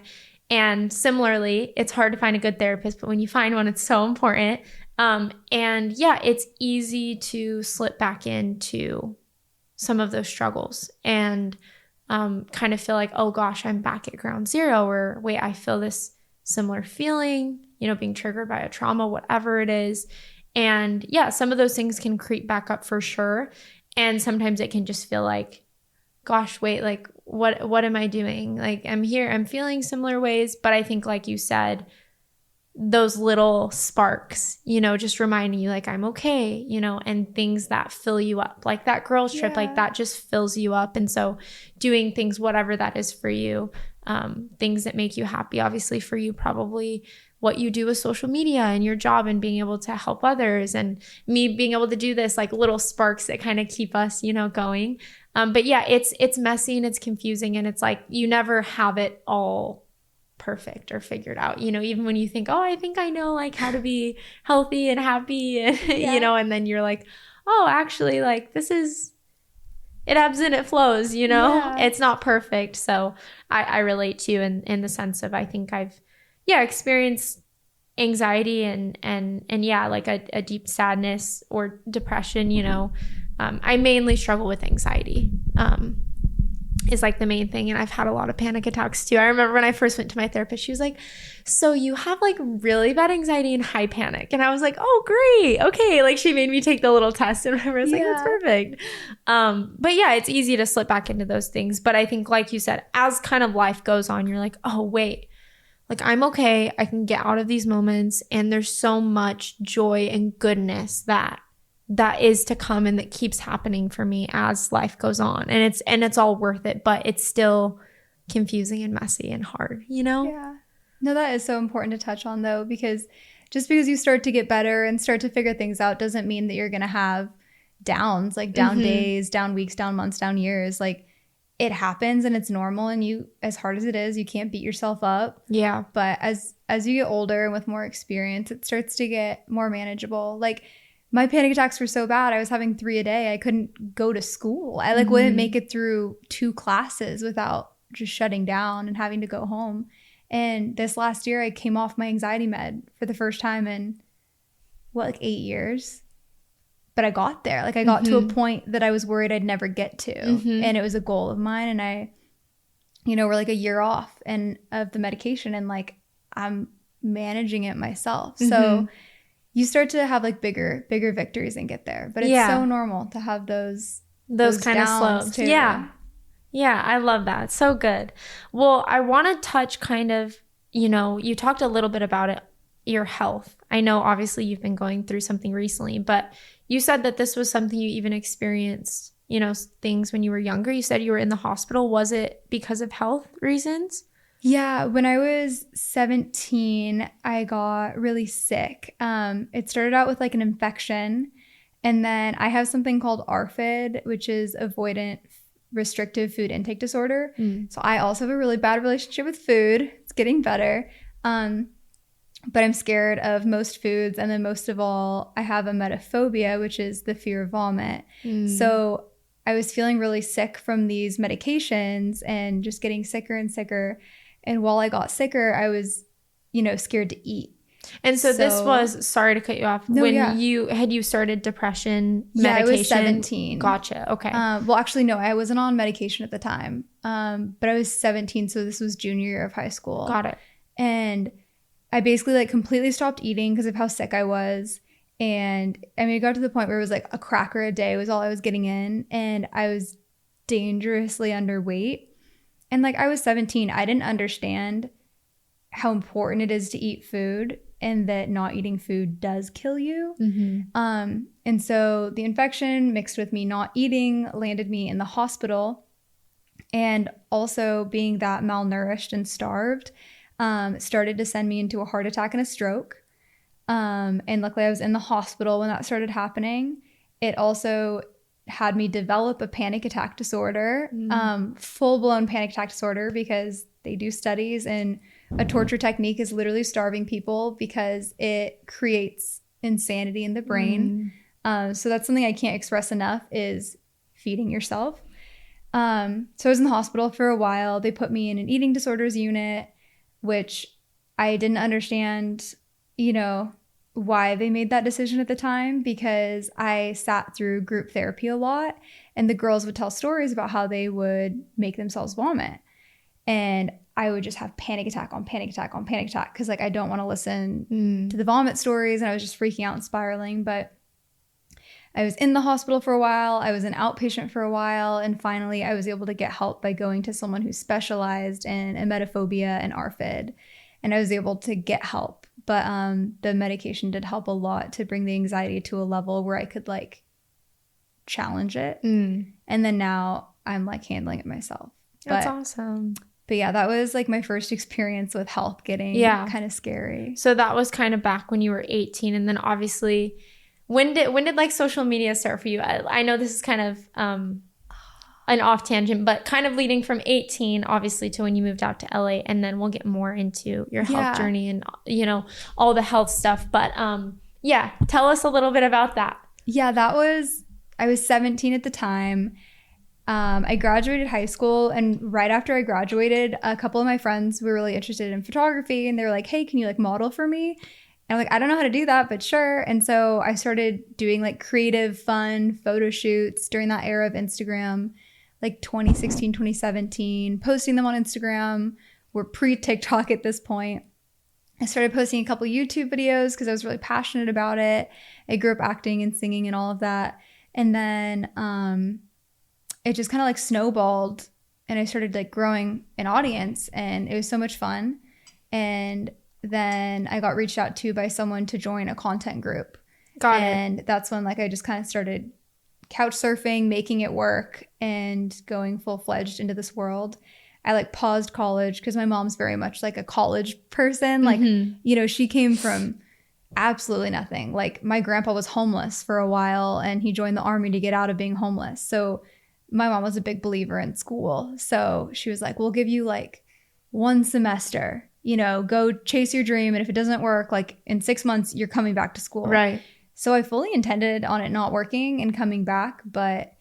And similarly, it's hard to find a good therapist, but when you find one, it's so important. And yeah, it's easy to slip back into some of those struggles and kind of feel like, oh gosh, I'm back at ground zero, or wait, I feel this similar feeling, being triggered by a trauma, whatever it is. And yeah, some of those things can creep back up for sure. And sometimes it can just feel like, gosh, wait, like what am I doing? Like I'm here, I'm feeling similar ways. But I think like you said, those little sparks, just reminding you like I'm okay, and things that fill you up, like that girls trip, like that just fills you up. And so doing things, whatever that is for you, things that make you happy, obviously for you, probably what you do with social media and your job and being able to help others, and me being able to do this, like little sparks that kind of keep us, going. But yeah, it's messy and it's confusing, and it's like you never have it all perfect or figured out, even when you think, oh, I think I know like how to be healthy and happy, and and then you're like, oh, actually, like it ebbs and it flows, it's not perfect. So I relate to you in the sense of, I think I've experienced anxiety and yeah, like a deep sadness or depression. I mainly struggle with anxiety, is like the main thing. And I've had a lot of panic attacks too. I remember when I first went to my therapist, she was like, so you have like really bad anxiety and high panic. And I was like, oh, great. Okay. Like she made me take the little test, and I was like, that's perfect. But yeah, it's easy to slip back into those things. But I think like you said, as kind of life goes on, you're like, oh, wait, like I'm okay. I can get out of these moments. And there's so much joy and goodness that is to come and that keeps happening for me as life goes on. And it's all worth it, but it's still confusing and messy and hard,
Yeah. No, that is so important to touch on though, because just because you start to get better and start to figure things out doesn't mean that you're going to have downs, like down days, down weeks, down months, down years. Like it happens and it's normal, and you, as hard as it is, you can't beat yourself up.
Yeah.
But as you get older and with more experience, it starts to get more manageable. Like my panic attacks were so bad. I was having 3 a day. I couldn't go to school. I like wouldn't make it through 2 classes without just shutting down and having to go home. And this last year I came off my anxiety med for the first time in 8 years. But I got there. Like I got to a point that I was worried I'd never get to. And it was a goal of mine. And I, we're like a year off of the medication, and like I'm managing it myself. So you start to have like bigger victories and get there. But it's so normal to have those
kind of slopes too. Yeah. Yeah, I love that. It's so good. Well, I want to touch kind of, you talked a little bit about it, your health. I know obviously you've been going through something recently, but you said that this was something you even experienced, things when you were younger. You said you were in the hospital. Was it because of health reasons?
Yeah, when I was 17, I got really sick. It started out with like an infection, and then I have something called ARFID, which is avoidant restrictive food intake disorder. So I also have a really bad relationship with food. It's getting better. But I'm scared of most foods, and then most of all, I have emetophobia, which is the fear of vomit. So I was feeling really sick from these medications and just getting sicker and sicker. And while I got sicker, I was, scared to eat.
And so this was, sorry to cut you off, you started depression medication?
I was 17.
Gotcha. Okay.
Well, actually, no, I wasn't on medication at the time. But I was 17, so this was junior year of high school.
Got it.
And I basically like completely stopped eating because of how sick I was. And I mean, it got to the point where it was like a cracker a day was all I was getting in. And I was dangerously underweight. And like I was 17, I didn't understand how important it is to eat food, and that not eating food does kill you. And so the infection mixed with me not eating landed me in the hospital. And also being that malnourished and starved started to send me into a heart attack and a stroke. And luckily I was in the hospital when that started happening. It also had me develop a panic attack disorder, full-blown panic attack disorder, because they do studies, and a torture technique is literally starving people because it creates insanity in the brain. So that's something I can't express enough, is feeding yourself. So I was in the hospital for a while. They put me in an eating disorders unit, which I didn't understand, why they made that decision at the time, because I sat through group therapy a lot, and the girls would tell stories about how they would make themselves vomit. And I would just have panic attack on panic attack on panic attack because like I don't want to listen to the vomit stories, and I was just freaking out and spiraling. But I was in the hospital for a while. I was an outpatient for a while. And finally, I was able to get help by going to someone who specialized in emetophobia and ARFID. And I was able to get help. But the medication did help a lot to bring the anxiety to a level where I could like challenge it. And then now I'm like handling it myself.
That's awesome.
But yeah, that was like my first experience with health getting kind of scary.
So that was kind of back when you were 18. And then obviously, when did like social media start for you? I know this is kind of an off tangent, but kind of leading from 18, obviously, to when you moved out to LA. And then we'll get more into your health journey and, you know, all the health stuff. But yeah, tell us a little bit about that.
Yeah, I was 17 at the time. I graduated high school, and right after I graduated, a couple of my friends were really interested in photography, and they were like, hey, can you like model for me? And I'm like, I don't know how to do that, but sure. And so I started doing like creative, fun photo shoots during that era of Instagram, like 2016, 2017, posting them on Instagram. We're pre-TikTok at this point. I started posting a couple YouTube videos because I was really passionate about it. I grew up acting and singing and all of that. And then it just kind of like snowballed, and I started like growing an audience, and it was so much fun. And then I got reached out to by someone to join a content group. And that's when like I just kind of started couch surfing, making it work, and going full-fledged into this world. I like paused college because my mom's very much like a college person. Like, you know, she came from absolutely nothing. Like my grandpa was homeless for a while, and he joined the army to get out of being homeless. So my mom was a big believer in school. So she was like, we'll give you like 1 semester, you know, go chase your dream. And if it doesn't work, like in 6 months, you're coming back to school.
Right.
So I fully intended on it not working and coming back, but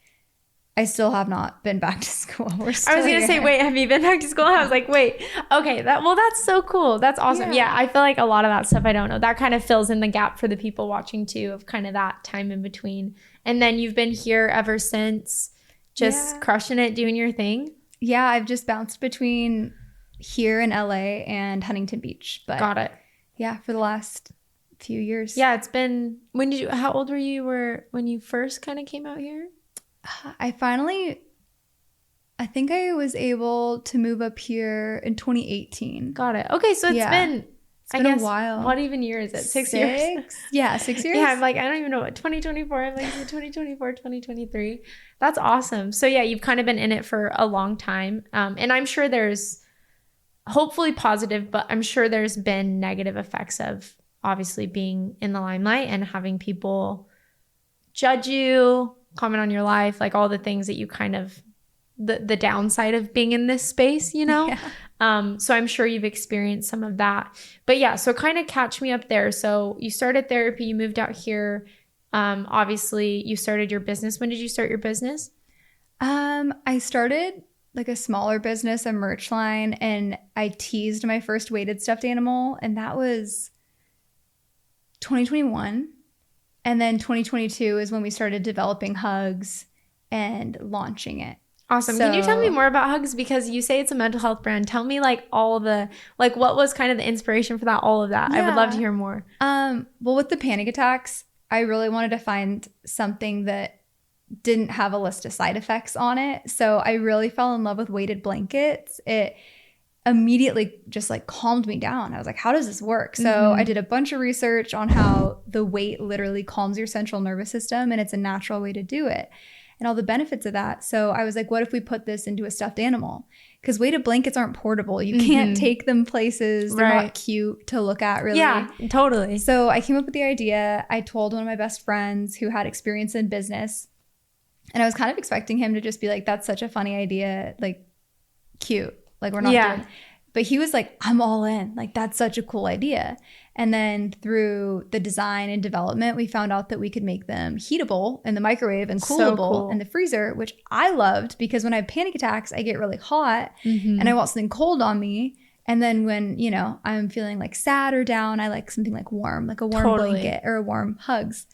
I still have not been back to school. I was going to
say, wait, have you been back to school? I was like, wait, okay. That's so cool. That's awesome. Yeah. I feel like a lot of that stuff, I don't know. That kind of fills in the gap for the people watching too, of kind of that time in between. And then you've been here ever since, just crushing it, doing your thing. Yeah.
I've just bounced between here in LA and Huntington Beach. But
got it.
Yeah. For the last few years.
Yeah. It's been, how old were you when you first kind of came out here?
I think I was able to move up here in 2018.
Got it. Okay. So it's been
a while.
What even year is it? 6 years?
Yeah, 6 years.
Yeah, I'm like, I don't even know what 2024. I'm like 2024, 2023. That's awesome. So yeah, you've kind of been in it for a long time. And I'm sure there's hopefully positive, but I'm sure there's been negative effects of obviously being in the limelight and having people judge you, comment on your life, like all the things that you kind of, the downside of being in this space, you know? Yeah. So I'm sure you've experienced some of that. But yeah, so kind of catch me up there. So you started therapy, you moved out here. Obviously you started your business. When did you start your business?
I started like a smaller business, a merch line, and I teased my first weighted stuffed animal, and that was 2021. And then 2022 is when we started developing Hugz and launching it.
Awesome. Can you tell me more about Hugz? Because you say it's a mental health brand. Tell me like all the, like what was kind of the inspiration for that, all of that. Yeah. I would love to hear more.
Well, with the panic attacks, I really wanted to find something that didn't have a list of side effects on it. So I really fell in love with weighted blankets. It immediately just like calmed me down. I was like, how does this work? So I did a bunch of research on how the weight literally calms your central nervous system, and it's a natural way to do it, and all the benefits of that. So I was like, what if we put this into a stuffed animal? Because weighted blankets aren't portable. You can't take them places. They're not cute to look at, really.
Yeah, totally.
So I came up with the idea. I told one of my best friends who had experience in business, and I was kind of expecting him to just be like, that's such a funny idea, like cute. Like we're not doing. But he was like, I'm all in. Like that's such a cool idea. And then through the design and development, we found out that we could make them heatable in the microwave and coolable in the freezer, which I loved because when I have panic attacks, I get really hot and I want something cold on me. And then when, you know, I'm feeling like sad or down, I like something like warm, like a warm blanket or a warm Hugz.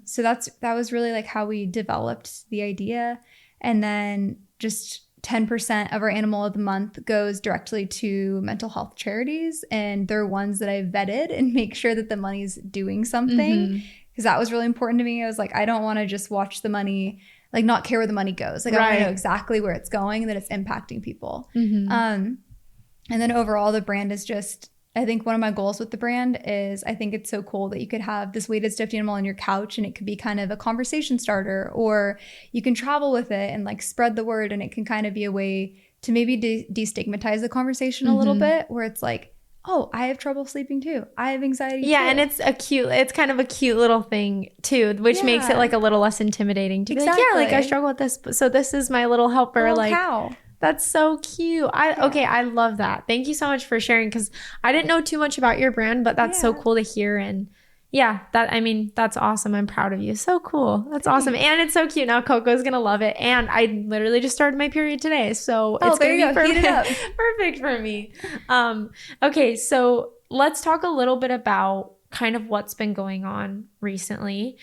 So that was really like how we developed the idea. And then just 10% of our animal of the month goes directly to mental health charities. And they're ones that I vetted and make sure that the money's doing something. Because that was really important to me. I was like, I don't want to just watch the money, like not care where the money goes. Like I want to know exactly where it's going and that it's impacting people. And then overall, the brand is just, I think one of my goals with the brand is I think it's so cool that you could have this weighted stuffed animal on your couch and it could be kind of a conversation starter, or you can travel with it and like spread the word, and it can kind of be a way to maybe destigmatize the conversation a little bit, where it's like, oh, I have trouble sleeping too. I have anxiety too.
And it's kind of a cute little thing too, which makes it like a little less intimidating to be like, yeah, like I struggle with this. So this is my little helper.
Little
like
cow.
That's so cute. Okay, I love that. Thank you so much for sharing, because I didn't know too much about your brand, but that's so cool to hear. And that's awesome. I'm proud of you. So cool. That's awesome. And it's so cute. Now Coco's going to love it. And I literally just started my period today. So it's going to be perfect for me. Okay, so let's talk a little bit about kind of what's been going on recently.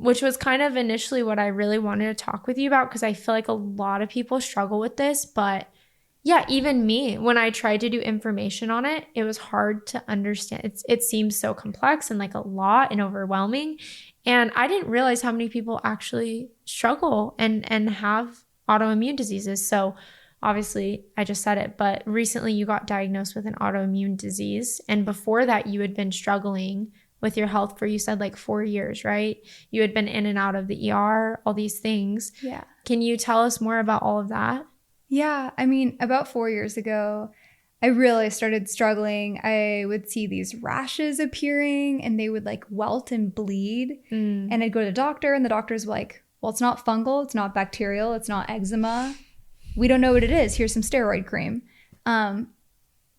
Which was kind of initially what I really wanted to talk with you about, because I feel like a lot of people struggle with this. But yeah, even me, when I tried to do information on it, it was hard to understand. It seems so complex and like a lot and overwhelming. And I didn't realize how many people actually struggle and have autoimmune diseases. So obviously, I just said it, but recently you got diagnosed with an autoimmune disease. And before that, you had been struggling with your health for, you said, like 4 years, right? You had been in and out of the ER, all these things.
Yeah.
Can you tell us more about all of that?
Yeah. I mean, about 4 years ago, I really started struggling. I would see these rashes appearing and they would like welt and bleed. And I'd go to the doctor and the doctor's like, well, it's not fungal, it's not bacterial, it's not eczema. We don't know what it is. Here's some steroid cream.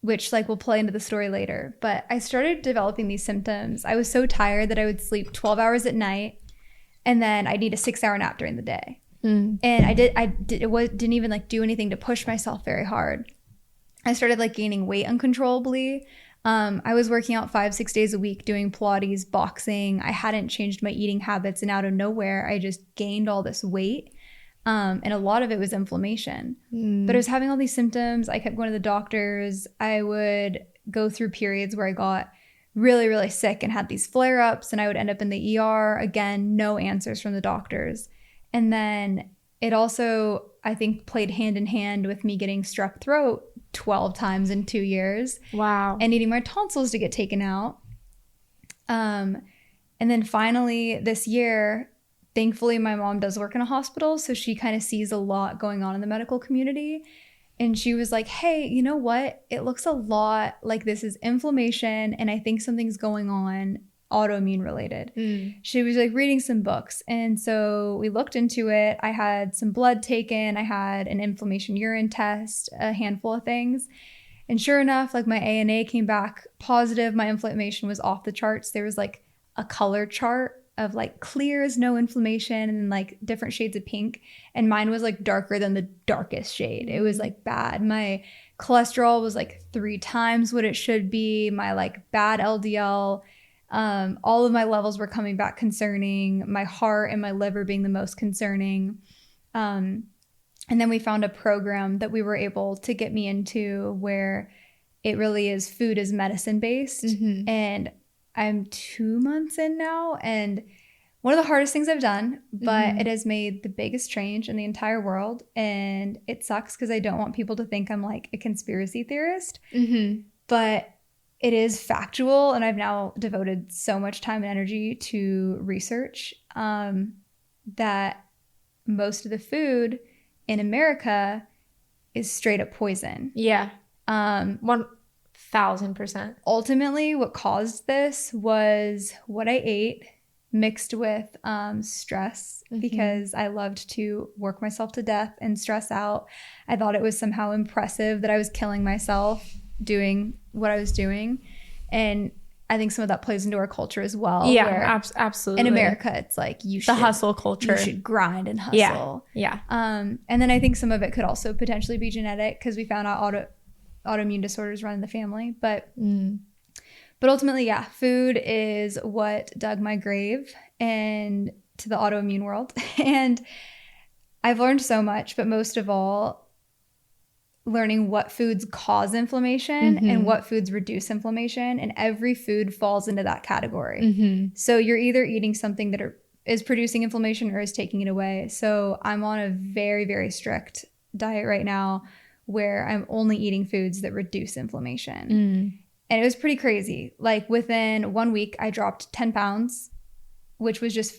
Which like will play into the story later. But I started developing these symptoms. I was so tired that I would sleep 12 hours at night, and then I'd need a 6-hour nap during the day. And I didn't even like do anything to push myself very hard. I started like gaining weight uncontrollably. I was working out 5-6 days a week, doing Pilates, boxing. I hadn't changed my eating habits, and out of nowhere, I just gained all this weight. And a lot of it was inflammation. But I was having all these symptoms. I kept going to the doctors. I would go through periods where I got really, really sick and had these flare-ups, and I would end up in the ER. Again, no answers from the doctors. And then it also, I think, played hand in hand with me getting strep throat 12 times in 2 years.
Wow.
And needing my tonsils to get taken out. And then finally this year, thankfully, my mom does work in a hospital, so she kind of sees a lot going on in the medical community. And she was like, hey, you know what? It looks a lot like this is inflammation, and I think something's going on autoimmune related. She was like reading some books. And so we looked into it. I had some blood taken. I had an inflammation urine test, a handful of things. And sure enough, like my ANA came back positive. My inflammation was off the charts. There was like a color chart of like clear as no inflammation and like different shades of pink. And mine was like darker than the darkest shade. It was like bad. My cholesterol was like 3 times what it should be. My like bad LDL, all of my levels were coming back concerning. My heart and my liver being the most concerning. And then we found a program that we were able to get me into where it really is food as medicine based. And I'm 2 months in now, and one of the hardest things I've done, but it has made the biggest change in the entire world. And it sucks because I don't want people to think I'm like a conspiracy theorist, but it is factual. And I've now devoted so much time and energy to research that most of the food in America is straight up poison.
Yeah. 1000%.
Ultimately, what caused this was what I ate mixed with stress, because I loved to work myself to death and stress out. I thought it was somehow impressive that I was killing myself doing what I was doing. And I think some of that plays into our culture as well.
Yeah, absolutely.
In America, it's like the
hustle culture.
You should grind and hustle.
Yeah.
And then I think some of it could also potentially be genetic, because we found out autoimmune disorders run in the family. But ultimately, yeah, food is what dug my grave and to the autoimmune world. And I've learned so much, but most of all, learning what foods cause inflammation and what foods reduce inflammation. And every food falls into that category. So you're either eating something that is producing inflammation or is taking it away. So I'm on a very, very strict diet right now where I'm only eating foods that reduce inflammation. And it was pretty crazy. Like within 1 week, I dropped 10 pounds, which was just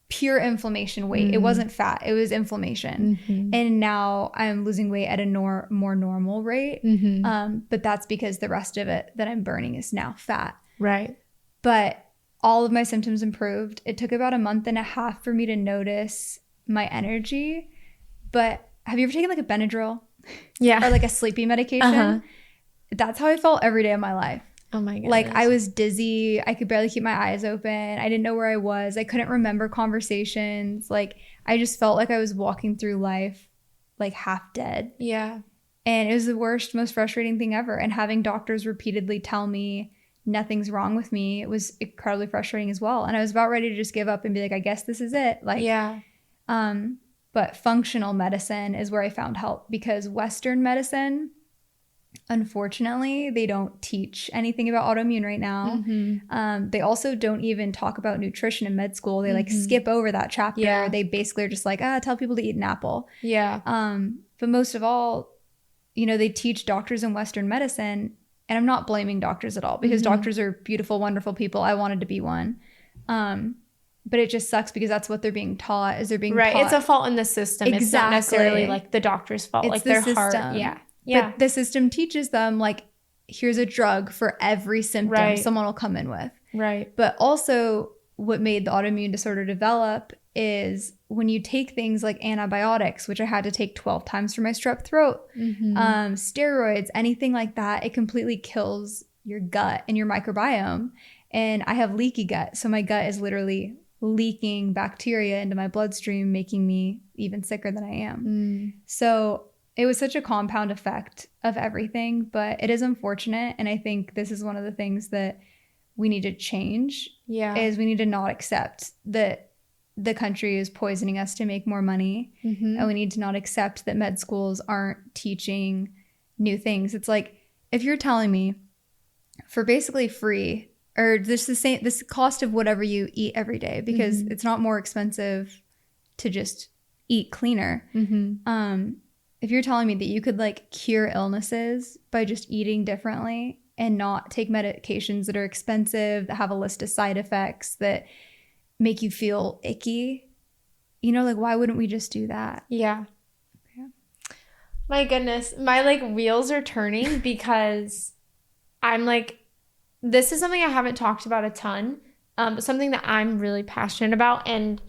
pure inflammation weight. It wasn't fat. It was inflammation. And now I'm losing weight at a more normal rate. But that's because the rest of it that I'm burning is now fat.
Right.
But all of my symptoms improved. It took about a month and a half for me to notice my energy. But have you ever taken like a Benadryl?
Yeah.
Or like a sleeping medication? That's how I felt every day of my life.
Oh my goodness.
Like I was dizzy. I could barely keep my eyes open. I didn't know where I was. I couldn't remember conversations. Like I just felt like I was walking through life like half dead.
Yeah.
And it was the worst, most frustrating thing ever. And having doctors repeatedly tell me nothing's wrong with me, it was incredibly frustrating as well. And I was about ready to just give up and be like, I guess this is it. Like,
yeah.
But functional medicine is where I found help, because Western medicine, unfortunately, they don't teach anything about autoimmune right now. They also don't even talk about nutrition in med school. They like skip over that chapter.
Yeah.
They basically are just like, tell people to eat an apple.
Yeah.
But most of all, you know, they teach doctors in Western medicine, and I'm not blaming doctors at all, because doctors are beautiful, wonderful people. I wanted to be one. But it just sucks because that's what they're being taught. Is they're being
right.
taught.
It's a fault in the system.
Exactly.
It's not necessarily like the doctor's fault.
It's
like
the
their
system.
heart. Yeah. Yeah.
But the system teaches them like, here's a drug for every symptom someone will come in with.
Right.
But also what made the autoimmune disorder develop is when you take things like antibiotics, which I had to take 12 times for my strep throat, steroids, anything like that, it completely kills your gut and your microbiome. And I have leaky gut. So my gut is literally leaking bacteria into my bloodstream, making me even sicker than I am. So it was such a compound effect of everything, but it is unfortunate. And I think this is one of the things that we need to change.
Yeah.
Is we need to not accept that the country is poisoning us to make more money. And we need to not accept that med schools aren't teaching new things. It's like, if you're telling me for basically free, or this cost of whatever you eat every day, because it's not more expensive to just eat cleaner. If you're telling me that you could like cure illnesses by just eating differently and not take medications that are expensive, that have a list of side effects, that make you feel icky, you know, like why wouldn't we just do that?
Yeah. My goodness. My like wheels are turning because I'm like, this is something I haven't talked about a ton, but something that I'm really passionate about. And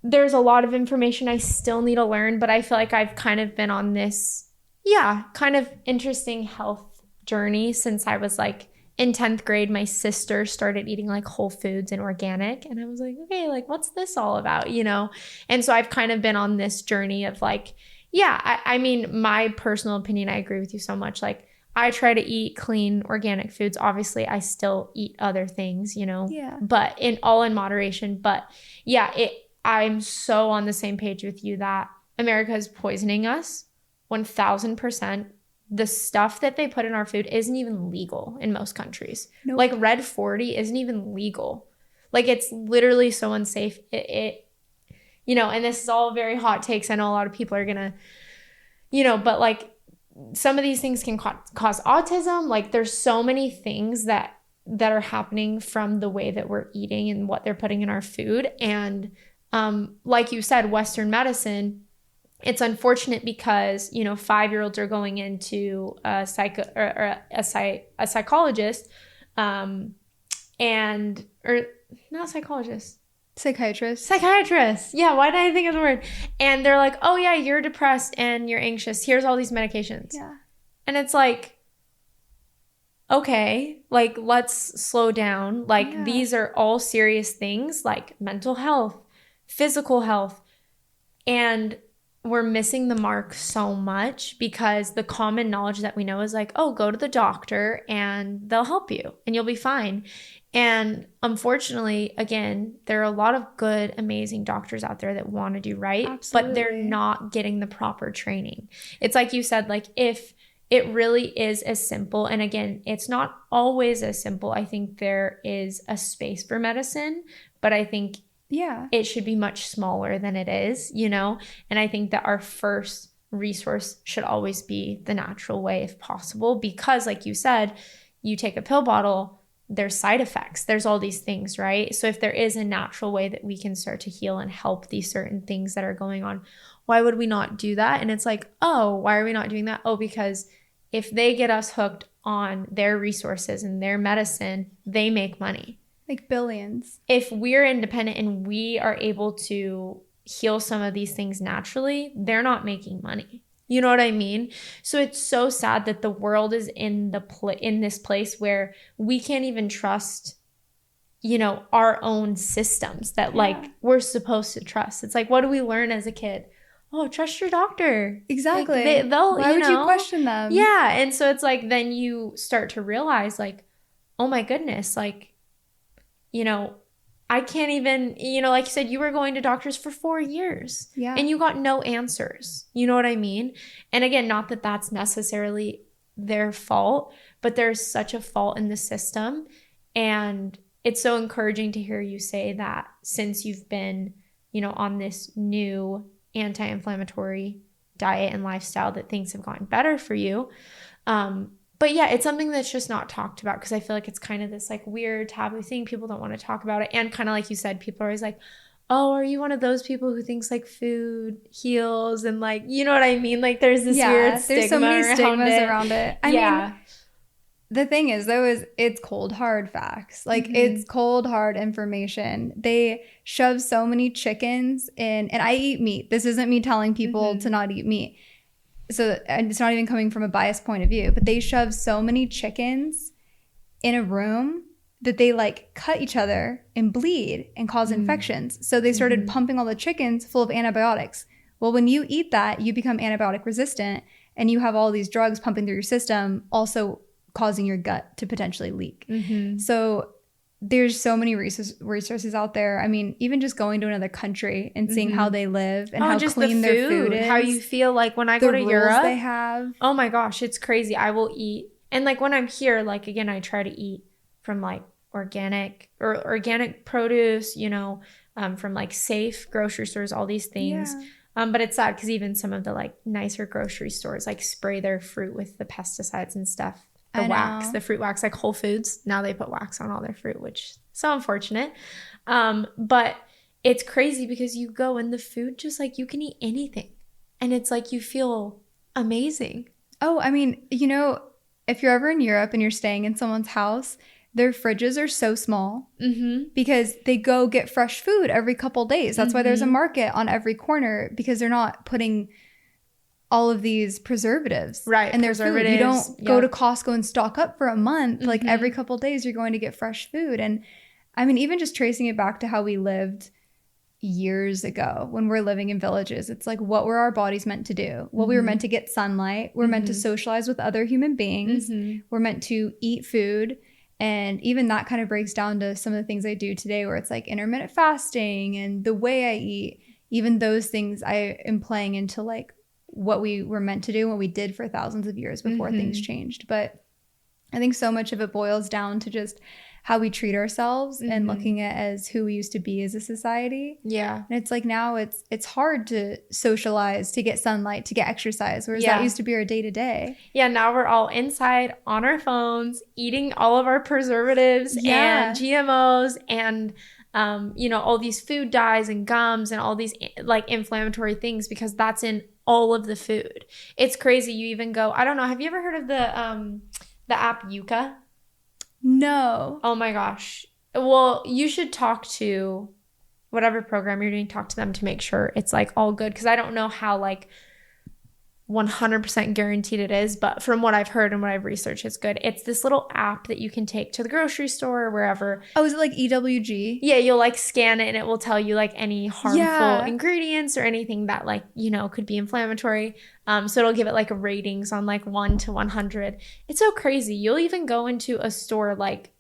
there's a lot of information I still need to learn, but I feel like I've kind of been on this, kind of interesting health journey since I was like in 10th grade. My sister started eating like whole foods and organic. And I was like, okay, like what's this all about, you know? And so I've kind of been on this journey of like, I mean, my personal opinion, I agree with you so much. Like, I try to eat clean, organic foods. Obviously, I still eat other things, you know, but in moderation. But I'm so on the same page with you that America is poisoning us 1000%. The stuff that they put in our food isn't even legal in most countries. Nope. Like Red 40 isn't even legal. Like it's literally so unsafe. It you know, and this is all very hot takes. I know a lot of people are gonna, you know, but like, some of these things can cause autism. Like there's so many things that are happening from the way that we're eating and what they're putting in our food. And like you said, Western medicine, it's unfortunate because, you know, 5-year-olds are going into a psychologist or not psychologist.
Psychiatrist.
Yeah, why did I think of the word? And they're like, oh yeah, you're depressed and you're anxious. Here's all these medications. Yeah. And it's like, okay, like let's slow down. Like these are all serious things like mental health, physical health. And we're missing the mark so much because the common knowledge that we know is like, oh, go to the doctor and they'll help you and you'll be fine. And unfortunately, again, there are a lot of good, amazing doctors out there that want to do right,
Absolutely.
but they're not getting the proper training. It's like you said, like if it really is as simple, and again, it's not always as simple. I think there is a space for medicine, but I think it should be much smaller than it is, you know? And I think that our first resource should always be the natural way if possible, because like you said, you take a pill bottle, there's side effects, there's all these things, right? So if there is a natural way that we can start to heal and help these certain things that are going on, why would we not do that? And it's like, oh, why are we not doing that? Oh, because if they get us hooked on their resources and their medicine, they make money.
Like billions.
If we're independent and we are able to heal some of these things naturally, they're not making money. You know what I mean? So it's so sad that the world is in this place where we can't even trust, you know, our own systems that like we're supposed to trust. It's like, what do we learn as a kid? Oh, trust your doctor.
Exactly.
Like
why would you question them?
Yeah. And so it's like, then you start to realize like, oh my goodness, like, you know, I can't even, you know, like you said, you were going to doctors for 4 years and you got no answers. You know what I mean? And again, not that that's necessarily their fault, but there's such a fault in the system. And it's so encouraging to hear you say that since you've been, you know, on this new anti-inflammatory diet and lifestyle, that things have gotten better for you. But yeah, it's something that's just not talked about because I feel like it's kind of this like weird taboo thing. People don't want to talk about it. And kind of like you said, people are always like, oh, are you one of those people who thinks like food heals? And like, you know what I mean? Like there's this weird stigma.
There's so many stigmas around it. I mean, the thing is though, is it's cold hard facts. Like it's cold hard information. They shove so many chickens in, and I eat meat. This isn't me telling people to not eat meat. So it's not even coming from a biased point of view, but they shove so many chickens in a room that they like cut each other and bleed and cause infections. So they started pumping all the chickens full of antibiotics. Well, when you eat that, you become antibiotic resistant and you have all these drugs pumping through your system, also causing your gut to potentially leak. So there's so many resources out there. I mean, even just going to another country and seeing how they live and how clean their food is.
How you feel like when I go to Europe.
They have.
Oh my gosh, it's crazy. I will eat. And like when I'm here, like again, I try to eat from like organic produce, you know, from like safe grocery stores, all these things. But it's sad because even some of the like nicer grocery stores like spray their fruit with the pesticides and stuff. The fruit wax, like Whole Foods. Now they put wax on all their fruit, which is so unfortunate. But it's crazy because you go and the food just like you can eat anything. And it's like you feel amazing.
Oh, I mean, you know, if you're ever in Europe and you're staying in someone's house, their fridges are so small because they go get fresh food every couple days. That's why there's a market on every corner because they're not putting all of these preservatives in their food. You don't go to Costco and stock up for a month. Like every couple of days, you're going to get fresh food. And I mean, even just tracing it back to how we lived years ago when we're living in villages, it's like, what were our bodies meant to do? Well, we were meant to get sunlight. We're meant to socialize with other human beings. We're meant to eat food. And even that kind of breaks down to some of the things I do today where it's like intermittent fasting and the way I eat. Even those things I am playing into like what we were meant to do and what we did for thousands of years before things changed. But I think so much of it boils down to just how we treat ourselves and looking at as who we used to be as a society. And it's like now it's hard to socialize, to get sunlight, to get exercise, whereas that used to be our day to day.
Now we're all inside on our phones, eating all of our preservatives and GMOs and you know, all these food dyes and gums and all these like inflammatory things because that's in all of the food. It's crazy. You even go, I don't know, have you ever heard of the app Yuka?
No.
Oh my gosh. Well, you should talk to whatever program you're doing, talk to them to make sure it's like all good. Cause I don't know how like 100% guaranteed it is, but from what I've heard and what I've researched, it's good. It's this little app that you can take to the grocery store or wherever.
Oh, is it like EWG?
Yeah, you'll like scan it and it will tell you like any harmful ingredients or anything that like, you know, could be inflammatory. So it'll give it like ratings on like 1 to 100. It's so crazy. You'll even go into a store like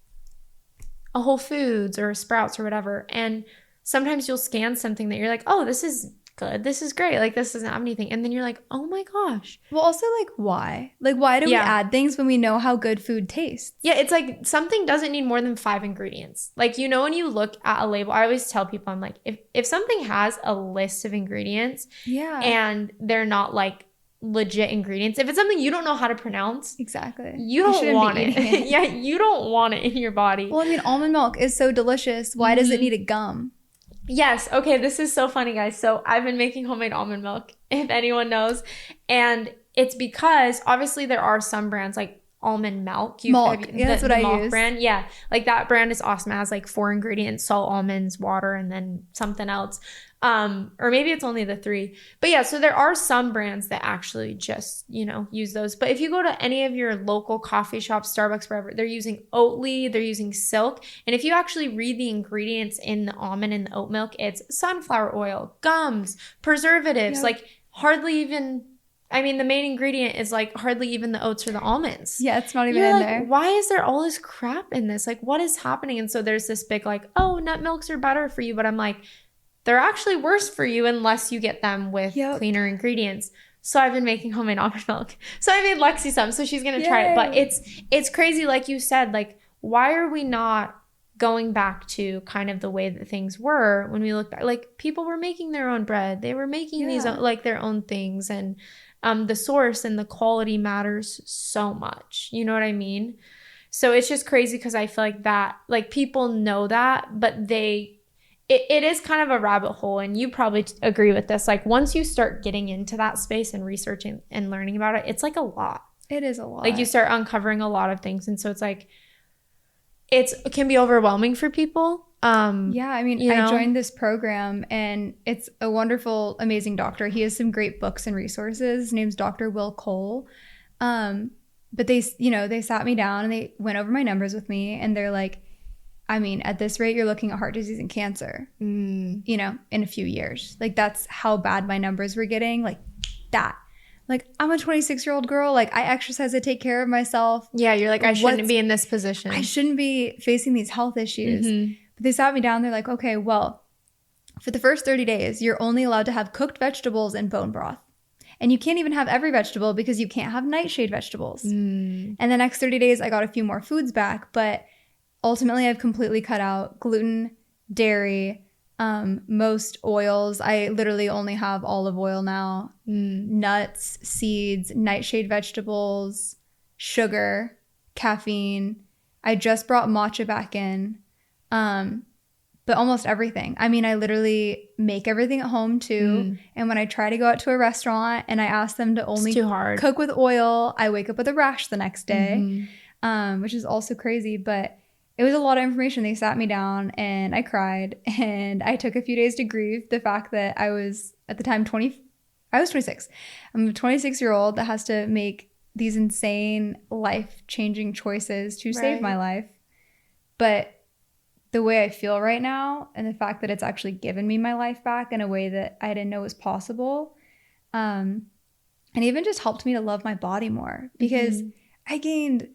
a Whole Foods or a Sprouts or whatever, and sometimes you'll scan something that you're like, oh, this is good, this is great, like this doesn't have anything, and then you're like, oh my gosh.
Well, also like why do we add things when we know how good food tastes?
Yeah, it's like something doesn't need more than 5 ingredients. Like, you know, when you look at a label, I always tell people, I'm like, if something has a list of ingredients and they're not like legit ingredients, if it's something you don't know how to pronounce,
exactly,
you don't want it. Yeah, you don't want it in your body.
Well, I mean, almond milk is so delicious. Why does it need a gum?
Yes. Okay. This is so funny, guys. So I've been making homemade almond milk, if anyone knows. And it's because obviously there are some brands like almond milk.
That's what I use.
Brand. Yeah. Like that brand is awesome. It has like 4 ingredients: salt, almonds, water, and then something else. Or maybe it's only the 3. But yeah, so there are some brands that actually just, you know, use those. But if you go to any of your local coffee shops, Starbucks, wherever, they're using Oatly, they're using Silk. And if you actually read the ingredients in the almond and the oat milk, it's sunflower oil, gums, preservatives, like hardly even, I mean, the main ingredient is like hardly even the oats or the almonds.
Yeah, it's not even in there.
Why is there all this crap in this? Like, what is happening? And so there's this big like, oh, nut milks are better for you. But I'm like, they're actually worse for you unless you get them with cleaner ingredients. So I've been making homemade almond milk. So I made Lexi some, so she's going to try it. But it's crazy, like you said, like, why are we not going back to kind of the way that things were when we look back? Like, people were making their own bread. They were making these, like, their own things. And the source and the quality matters so much. You know what I mean? So it's just crazy because I feel like that, like, people know that, but it is kind of a rabbit hole, and you probably agree with this. Like, once you start getting into that space and researching and learning about it, it's like a lot.
It is a lot.
Like, you start uncovering a lot of things, and so it's like it can be overwhelming for people.
I mean, I joined this program, and it's a wonderful, amazing doctor. He has some great books and resources. His name's Dr. Will Cole. But they sat me down and they went over my numbers with me, and they're like, I mean, at this rate, you're looking at heart disease and cancer, you know, in a few years. Like, that's how bad my numbers were getting. Like, that. Like, I'm a 26-year-old girl. Like, I exercise, I take care of myself.
Yeah, you're like, I shouldn't be in this position.
I shouldn't be facing these health issues. But they sat me down. They're like, okay, well, for the first 30 days, you're only allowed to have cooked vegetables and bone broth. And you can't even have every vegetable because you can't have nightshade vegetables. And the next 30 days, I got a few more foods back. But ultimately, I've completely cut out gluten, dairy, most oils. I literally only have olive oil now, nuts, seeds, nightshade vegetables, sugar, caffeine. I just brought matcha back in, but almost everything. I mean, I literally make everything at home too. And when I try to go out to a restaurant and I ask them to only cook with oil, I wake up with a rash the next day, which is also crazy. But it was a lot of information. They sat me down and I cried, and I took a few days to grieve the fact that I was at the time 26. I'm a 26-year-old that has to make these insane life-changing choices to save my life. But the way I feel right now, and the fact that it's actually given me my life back in a way that I didn't know was possible, and even just helped me to love my body more, because I gained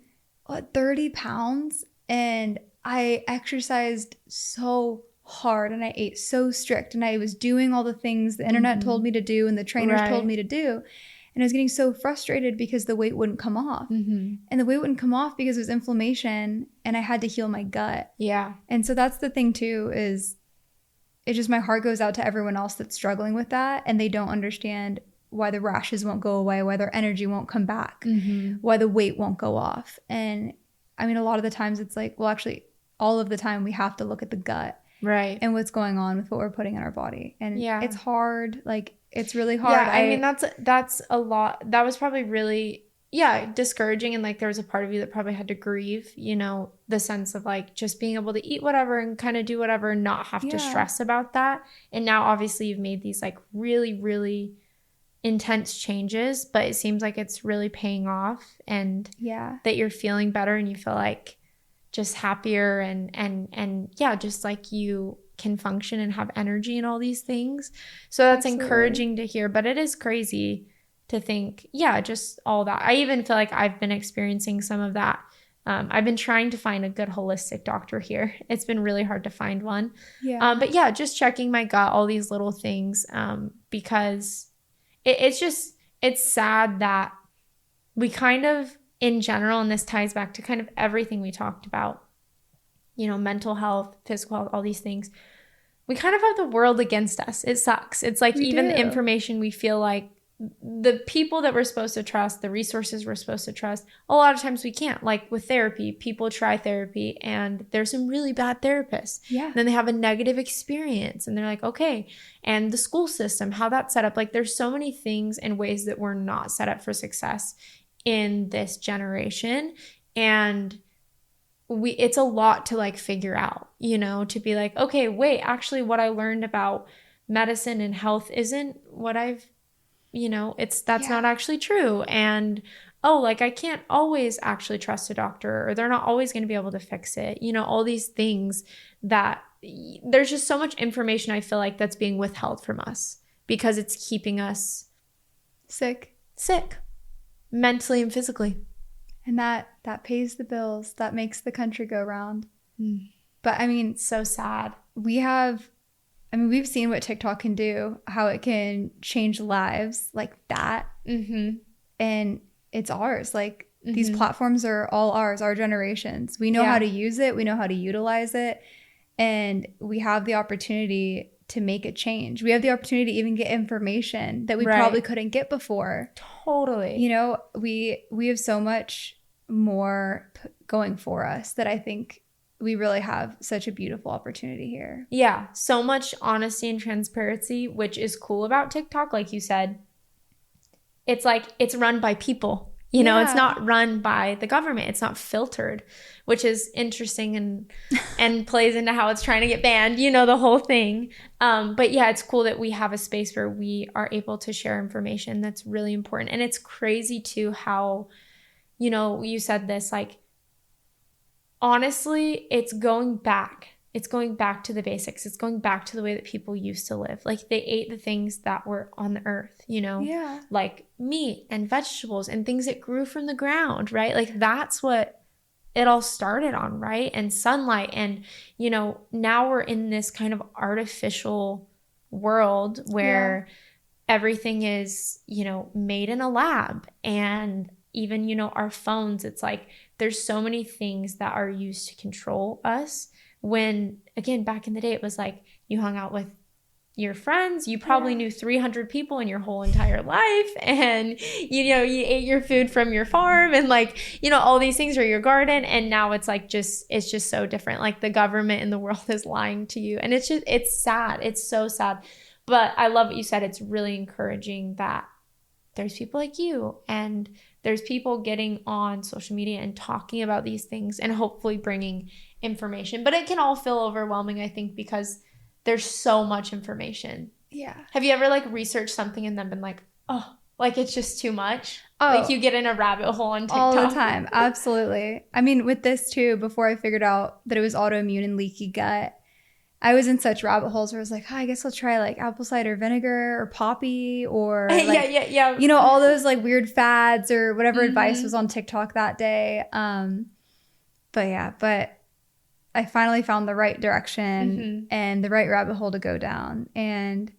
30 pounds. And I exercised so hard, and I ate so strict, and I was doing all the things the internet told me to do and the trainers told me to do. And I was getting so frustrated because the weight wouldn't come off. And the weight wouldn't come off because it was inflammation, and I had to heal my gut. Yeah. And so that's the thing too, is it just, my heart goes out to everyone else that's struggling with that, and they don't understand why the rashes won't go away, why their energy won't come back, why the weight won't go off. And I mean, a lot of the times it's like, well, actually, all of the time we have to look at the gut, and what's going on with what we're putting in our body. And it's hard. Like, it's really hard.
Yeah, I mean, that's a lot. That was probably really, discouraging. And like, there was a part of you that probably had to grieve, you know, the sense of like just being able to eat whatever and kind of do whatever and not have to stress about that. And now obviously you've made these like really, really intense changes, but it seems like it's really paying off, and that you're feeling better and you feel like just happier and yeah, just like you can function and have energy and all these things. So that's encouraging to hear, but it is crazy to think, just all that. I even feel like I've been experiencing some of that. I've been trying to find a good holistic doctor here. It's been really hard to find one. But yeah, just checking my gut, all these little things, because it's sad that we kind of, in general, and this ties back to kind of everything we talked about, mental health, physical health, all these things, we kind of have the world against us. It sucks. It's like the information we feel like the people that we're supposed to trust, the resources we're supposed to trust, a lot of times we can't. Like with therapy, people try therapy and there's some really bad therapists. And then they have a negative experience and they're like, okay. And the school system, how that's set up. Like there's so many things and ways that we're not set up for success in this generation. And it's a lot to like figure out, to be like, okay, wait, actually what I learned about medicine and health isn't what I've that's not actually true. And, like I can't always actually trust a doctor, or they're not always going to be able to fix it. All these things that there's just so much information I feel like that's being withheld from us because it's keeping us sick mentally and physically.
And that pays the bills. That makes the country go round. But I mean,
so sad.
We've seen what TikTok can do, how it can change lives like that. And it's ours. Like these platforms are all ours, our generations. We know how to use it. We know how to utilize it. And we have the opportunity to make a change. We have the opportunity to even get information that we probably couldn't get before.
Totally.
We have so much more going for us that I think we really have such a beautiful opportunity here.
Yeah, so much honesty and transparency, which is cool about TikTok. Like you said, it's like it's run by people. It's not run by the government. It's not filtered, which is interesting and plays into how it's trying to get banned, the whole thing. But yeah, it's cool that we have a space where we are able to share information that's really important. And it's crazy too how, you said this, like, honestly, it's going back to the basics. It's going back to the way that people used to live. Like they ate the things that were on the earth, like meat and vegetables and things that grew from the ground, right? Like that's what it all started on, right? And sunlight. And, now we're in this kind of artificial world where everything is, made in a lab. And even, our phones, it's like there's so many things that are used to control us. When, again, back in the day, it was like you hung out with your friends. You probably knew 300 people in your whole entire life. And, you ate your food from your farm and like, all these things are your garden. And now it's like it's just so different. Like the government and the world is lying to you. And it's sad. It's so sad. But I love what you said. It's really encouraging that there's people like you and there's people getting on social media and talking about these things and hopefully bringing information. But it can all feel overwhelming, I think, because there's so much information.
Yeah.
Have you ever like researched something and then been like, oh, like it's just too much? Like you get in a rabbit hole on TikTok.
All the time. Absolutely. I mean, with this too, before I figured out that it was autoimmune and leaky gut, I was in such rabbit holes where I was like, I guess I'll try like apple cider vinegar or poppy or like,
yeah.
All those like weird fads or whatever advice was on TikTok that day. But I finally found the right direction and the right rabbit hole to go down. And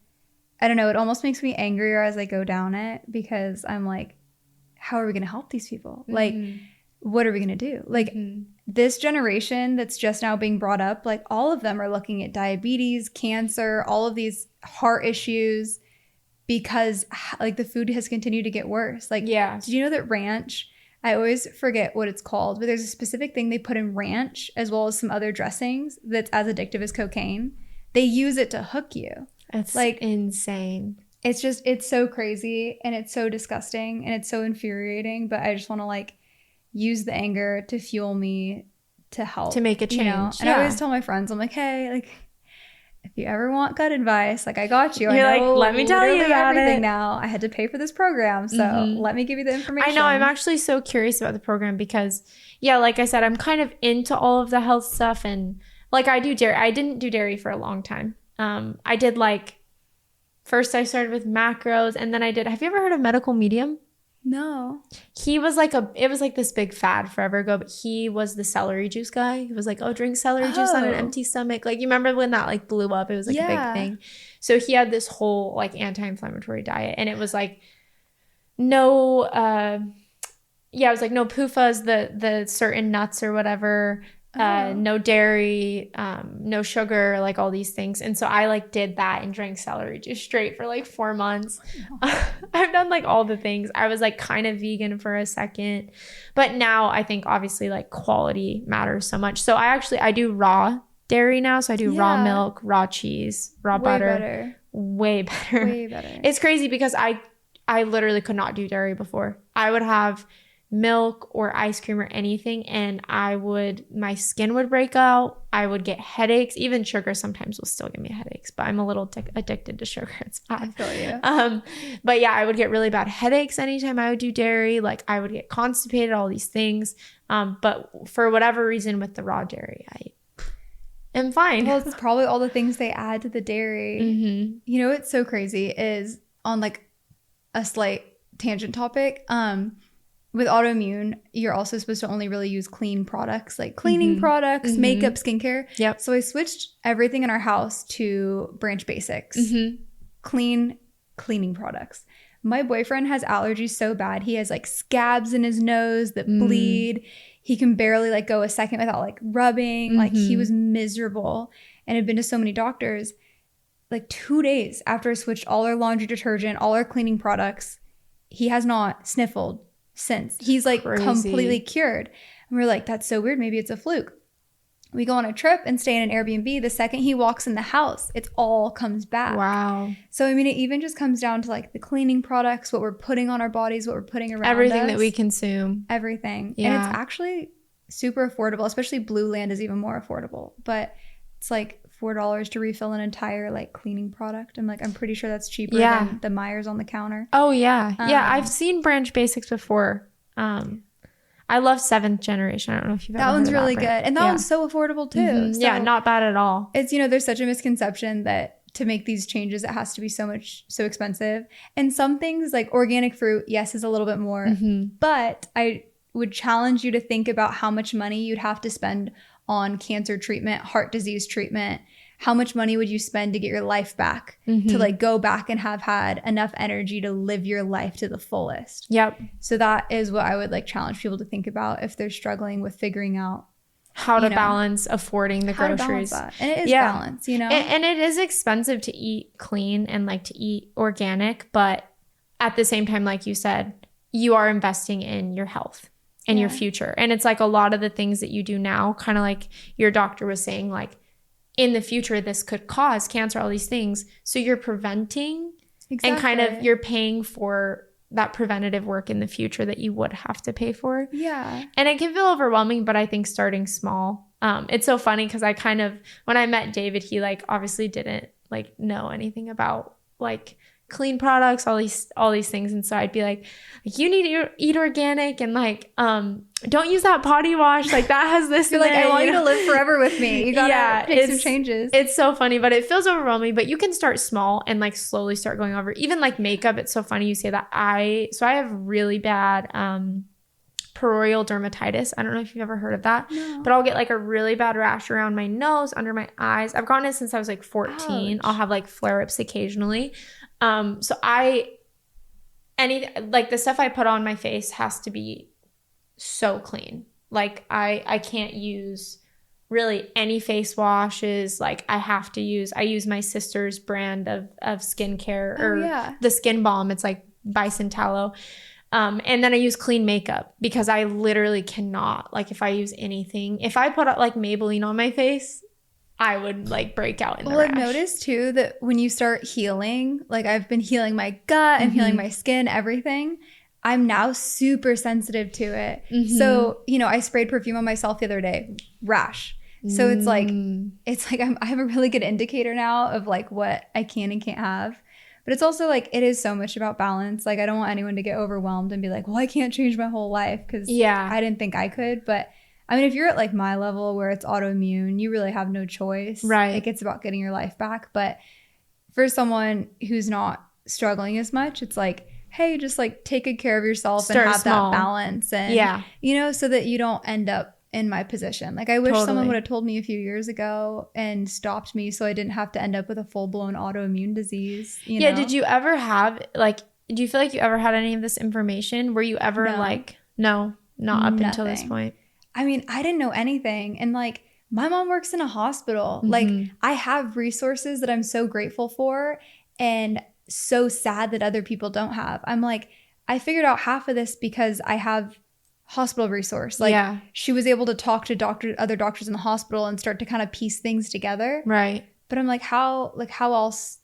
I don't know, it almost makes me angrier as I go down it because I'm like, how are we going to help these people? Like, what are we going to do? Like this generation that's just now being brought up, like all of them are looking at diabetes, cancer, all of these heart issues because like the food has continued to get worse. Like, did you know that ranch, I always forget what it's called, but there's a specific thing they put in ranch as well as some other dressings that's as addictive as cocaine. They use it to hook you.
It's like insane.
It's so crazy and it's so disgusting and it's so infuriating, but I just want to like use the anger to fuel me to help.
To make a change.
And I always tell my friends, I'm like, hey, like if you ever want gut advice, like I got you.
You're
I know,
like, let me tell you about
everything
it.
Now I had to pay for this program, so let me give you the information.
I know. I'm actually so curious about the program because, yeah, like I said, I'm kind of into all of the health stuff, and like I do dairy. I didn't do dairy for a long time. I did first I started with macros, and then have you ever heard of Medical Medium?
No.
He was it was like this big fad forever ago, but he was the celery juice guy. He was like, oh, drink celery juice on an empty stomach. Like, you remember when that like blew up? It was like a big thing. So he had this whole like anti-inflammatory diet, and it was like no, it was like no PUFAs, the certain nuts or whatever, no dairy, no sugar, like all these things. And so I like did that and drank celery juice straight for like 4 months. I've done like all the things. I was like kind of vegan for a second, but now I think obviously like quality matters so much. So I do raw dairy now. So I do raw milk, raw cheese, raw butter. Way better. It's crazy because I literally could not do dairy before. I would have milk or ice cream or anything, and my skin would break out. I would get headaches. Even sugar sometimes will still give me headaches, but I'm a little addicted to sugar. It's bad.
I feel you.
But yeah, I would get really bad headaches anytime I would do dairy. Like, I would get constipated, all these things. But for whatever reason with the raw dairy, I am fine.
Well, it's probably all the things they add to the dairy. You know what's so crazy is, on like a slight tangent topic, with autoimmune, you're also supposed to only really use clean products, like cleaning products, makeup, skincare.
Yep.
So I switched everything in our house to Branch Basics, cleaning products. My boyfriend has allergies so bad. He has like scabs in his nose that bleed. He can barely like go a second without like rubbing. Like, he was miserable and had been to so many doctors. Like 2 days after I switched all our laundry detergent, all our cleaning products, he has not sniffled since. He's like completely cured. And we're like, that's so weird. Maybe it's a fluke. We go on a trip and stay in an Airbnb. The second he walks in the house, it all comes back.
Wow.
So, I mean, it even just comes down to like the cleaning products, what we're putting on our bodies, what we're putting around
everything
us.
that we consume.
Everything.
Yeah.
And it's actually super affordable, especially Blue Land is even more affordable. But it's like $4 to refill an entire like cleaning product. I'm pretty sure that's cheaper than the Myers on the counter.
Oh yeah. I've seen Branch Basics before. I love 7th Generation. I don't know if you've ever heard of that. That one's
really good. And that one's so affordable too. So
yeah, not bad at all.
It's, there's such a misconception that to make these changes, it has to be so expensive. And some things like organic fruit, yes, is a little bit more. But I would challenge you to think about how much money you'd have to spend on cancer treatment, heart disease treatment. How much money would you spend to get your life back, to like go back and have had enough energy to live your life to the fullest? Yep. So that is what I would like challenge people to think about if they're struggling with figuring out
how to balance affording the groceries.
And it is balance,
And it is expensive to eat clean and like to eat organic, but at the same time, like you said, you are investing in your health and your future. And it's like a lot of the things that you do now, kind of like your doctor was saying, like, in the future, this could cause cancer, all these things. So you're preventing and kind of you're paying for that preventative work in the future that you would have to pay for. Yeah. And it can feel overwhelming, but I think starting small. It's so funny because I kind of, when I met David, he like obviously didn't like know anything about like clean products, all these things. And so I'd be like, you need to eat organic and like, don't use that potty wash. Like that has this.
You're like, I want you to live forever with me. You gotta make some changes.
It's so funny, but it feels overwhelming, but you can start small and like slowly start going over. Even like makeup. It's so funny you say that. I have really bad, perioral dermatitis. I don't know if you've ever heard of that, but I'll get like a really bad rash around my nose, under my eyes. I've gotten it since I was like 14. Ouch. I'll have like flare-ups occasionally. So like the stuff I put on my face has to be so clean. Like I can't use really any face washes. Like I use my sister's brand of skincare or the skin balm. It's like bison tallow. And then I use clean makeup because I literally cannot, like if I use anything, if I put like Maybelline on my face, I would like break out in the rash.
I've noticed too that when you start healing, like I've been healing my gut and healing my skin, everything, I'm now super sensitive to it. So, I sprayed perfume on myself the other day, rash. So it's like I have a really good indicator now of like what I can and can't have. But it's also like, it is so much about balance. Like, I don't want anyone to get overwhelmed and be like, well, I can't change my whole life because I didn't think I could. But I mean, if you're at like my level where it's autoimmune, you really have no choice.
Right.
Like, it's about getting your life back. But for someone who's not struggling as much, it's like, hey, just like take good care of yourself and have that balance. And, you know, so that you don't end up in my position. Like, I wish someone would have told me a few years ago and stopped me so I didn't have to end up with a full-blown autoimmune disease. You know?
Did you ever have, like, do you feel like you ever had any of this information? Were you ever not up until this point?
I mean, I didn't know anything. And like, my mom works in a hospital. Like, I have resources that I'm so grateful for and so sad that other people don't have. I'm like, I figured out half of this because I have hospital resource. Like, she was able to talk to other doctors in the hospital and start to kind of piece things together.
Right.
But I'm like, how else,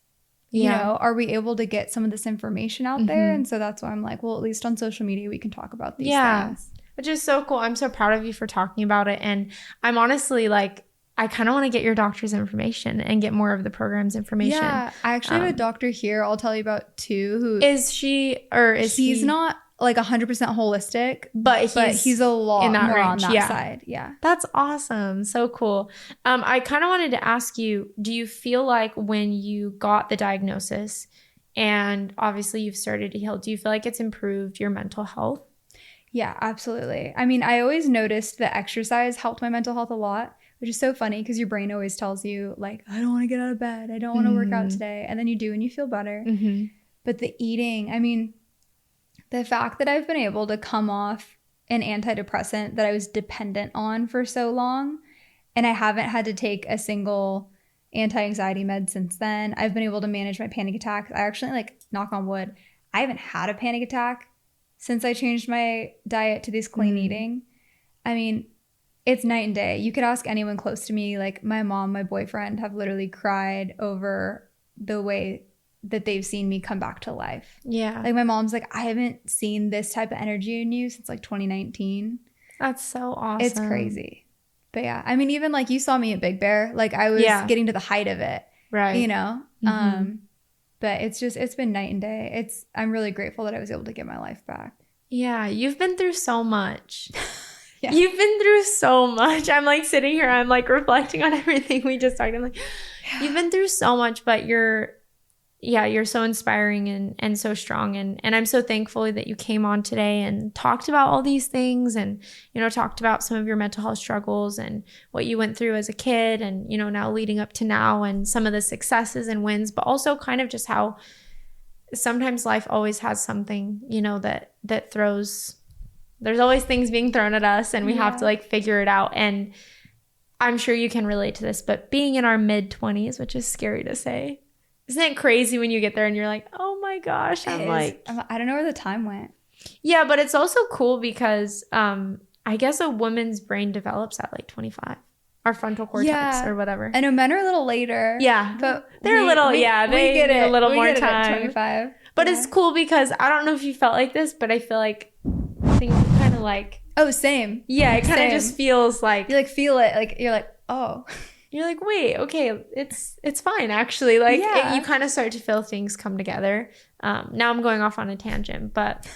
you know, are we able to get some of this information out there? And so that's why I'm like, well, at least on social media, we can talk about these things.
Which is so cool. I'm so proud of you for talking about it. And I'm honestly like, I kind of want to get your doctor's information and get more of the program's information. Yeah,
I actually have a doctor here I'll tell you about too. Who
is she, or is
he's not like 100% holistic, but he's a lot more on that side. Yeah.
That's awesome. So cool. I kind of wanted to ask you, do you feel like when you got the diagnosis and obviously you've started to heal, do you feel like it's improved your mental health?
Yeah, absolutely. I mean, I always noticed that exercise helped my mental health a lot, which is so funny because your brain always tells you like, I don't want to get out of bed. I don't want to work out today. And then you do and you feel better. But the eating, I mean, the fact that I've been able to come off an antidepressant that I was dependent on for so long, and I haven't had to take a single anti-anxiety med since then. I've been able to manage my panic attacks. I actually, like, knock on wood, I haven't had a panic attack since I changed my diet to this clean eating. I mean, it's night and day. You could ask anyone close to me, like my mom, my boyfriend have literally cried over the way that they've seen me come back to life. Yeah. Like my mom's like, I haven't seen this type of energy in you since like 2019.
That's so awesome.
It's crazy. But yeah, I mean, even like you saw me at Big Bear, like I was getting to the height of it. Right. You know? But it's been night and day. I'm really grateful that I was able to get my life back.
Yeah. You've been through so much. You've been through so much. I'm like sitting here, I'm like reflecting on everything we just talked. I'm like, you've been through so much, but you're so inspiring and so strong. And I'm so thankful that you came on today and talked about all these things and, you know, talked about some of your mental health struggles and what you went through as a kid and, you know, now leading up to now and some of the successes and wins, but also kind of just how sometimes life always has something, you know, that there's always things being thrown at us and we have to like figure it out. And I'm sure you can relate to this, but being in our mid-20s, which is scary to say, isn't it crazy when you get there and you're like, oh my gosh, I
don't know where the time went.
Yeah, but it's also cool because I guess a woman's brain develops at like 25. Our frontal cortex or whatever.
I know men are a little later.
Yeah. But they're they get it. A little more time.
25.
But it's cool because I don't know if you felt like this, but I feel like things kind of like...
Oh, same.
Yeah, it kind of just feels like...
You like feel it. Like you're like, oh...
You're like, wait, okay, it's fine, actually. Like, you kind of start to feel things come together. Now I'm going off on a tangent, but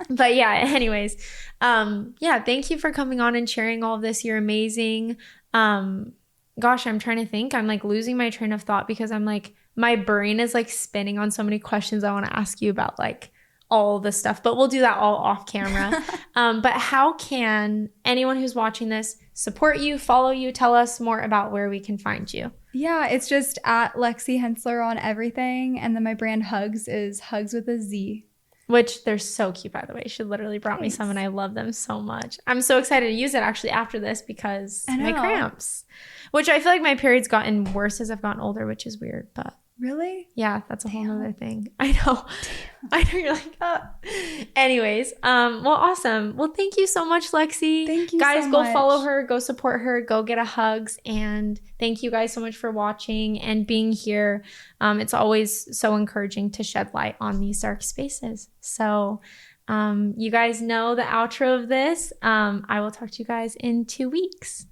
yeah, anyways. Thank you for coming on and sharing all of this. You're amazing. Gosh, I'm trying to think. I'm, like, losing my train of thought because I'm, like, my brain is, like, spinning on so many questions I want to ask you about, like, all the stuff. But we'll do that all off camera. But how can anyone who's watching this support you, follow you, tell us more about where we can find you?
Yeah, it's just at Lexi Hensler on everything. And then my brand Hugz is Hugz with a Z.
Which they're so cute, by the way. She literally brought me some and I love them so much. I'm so excited to use it actually after this because my cramps. Which I feel like my period's gotten worse as I've gotten older, which is weird, but...
Really?
Yeah, that's a whole other thing. I know. I know you're like, oh. Anyways, well, awesome. Well, thank you so much, Lexi.
Thank you
guys,
so
go
much.
follow her, go support her, go get a Hugz. And thank you guys so much for watching and being here. It's always so encouraging to shed light on these dark spaces. So you guys know the outro of this. I will talk to you guys in 2 weeks.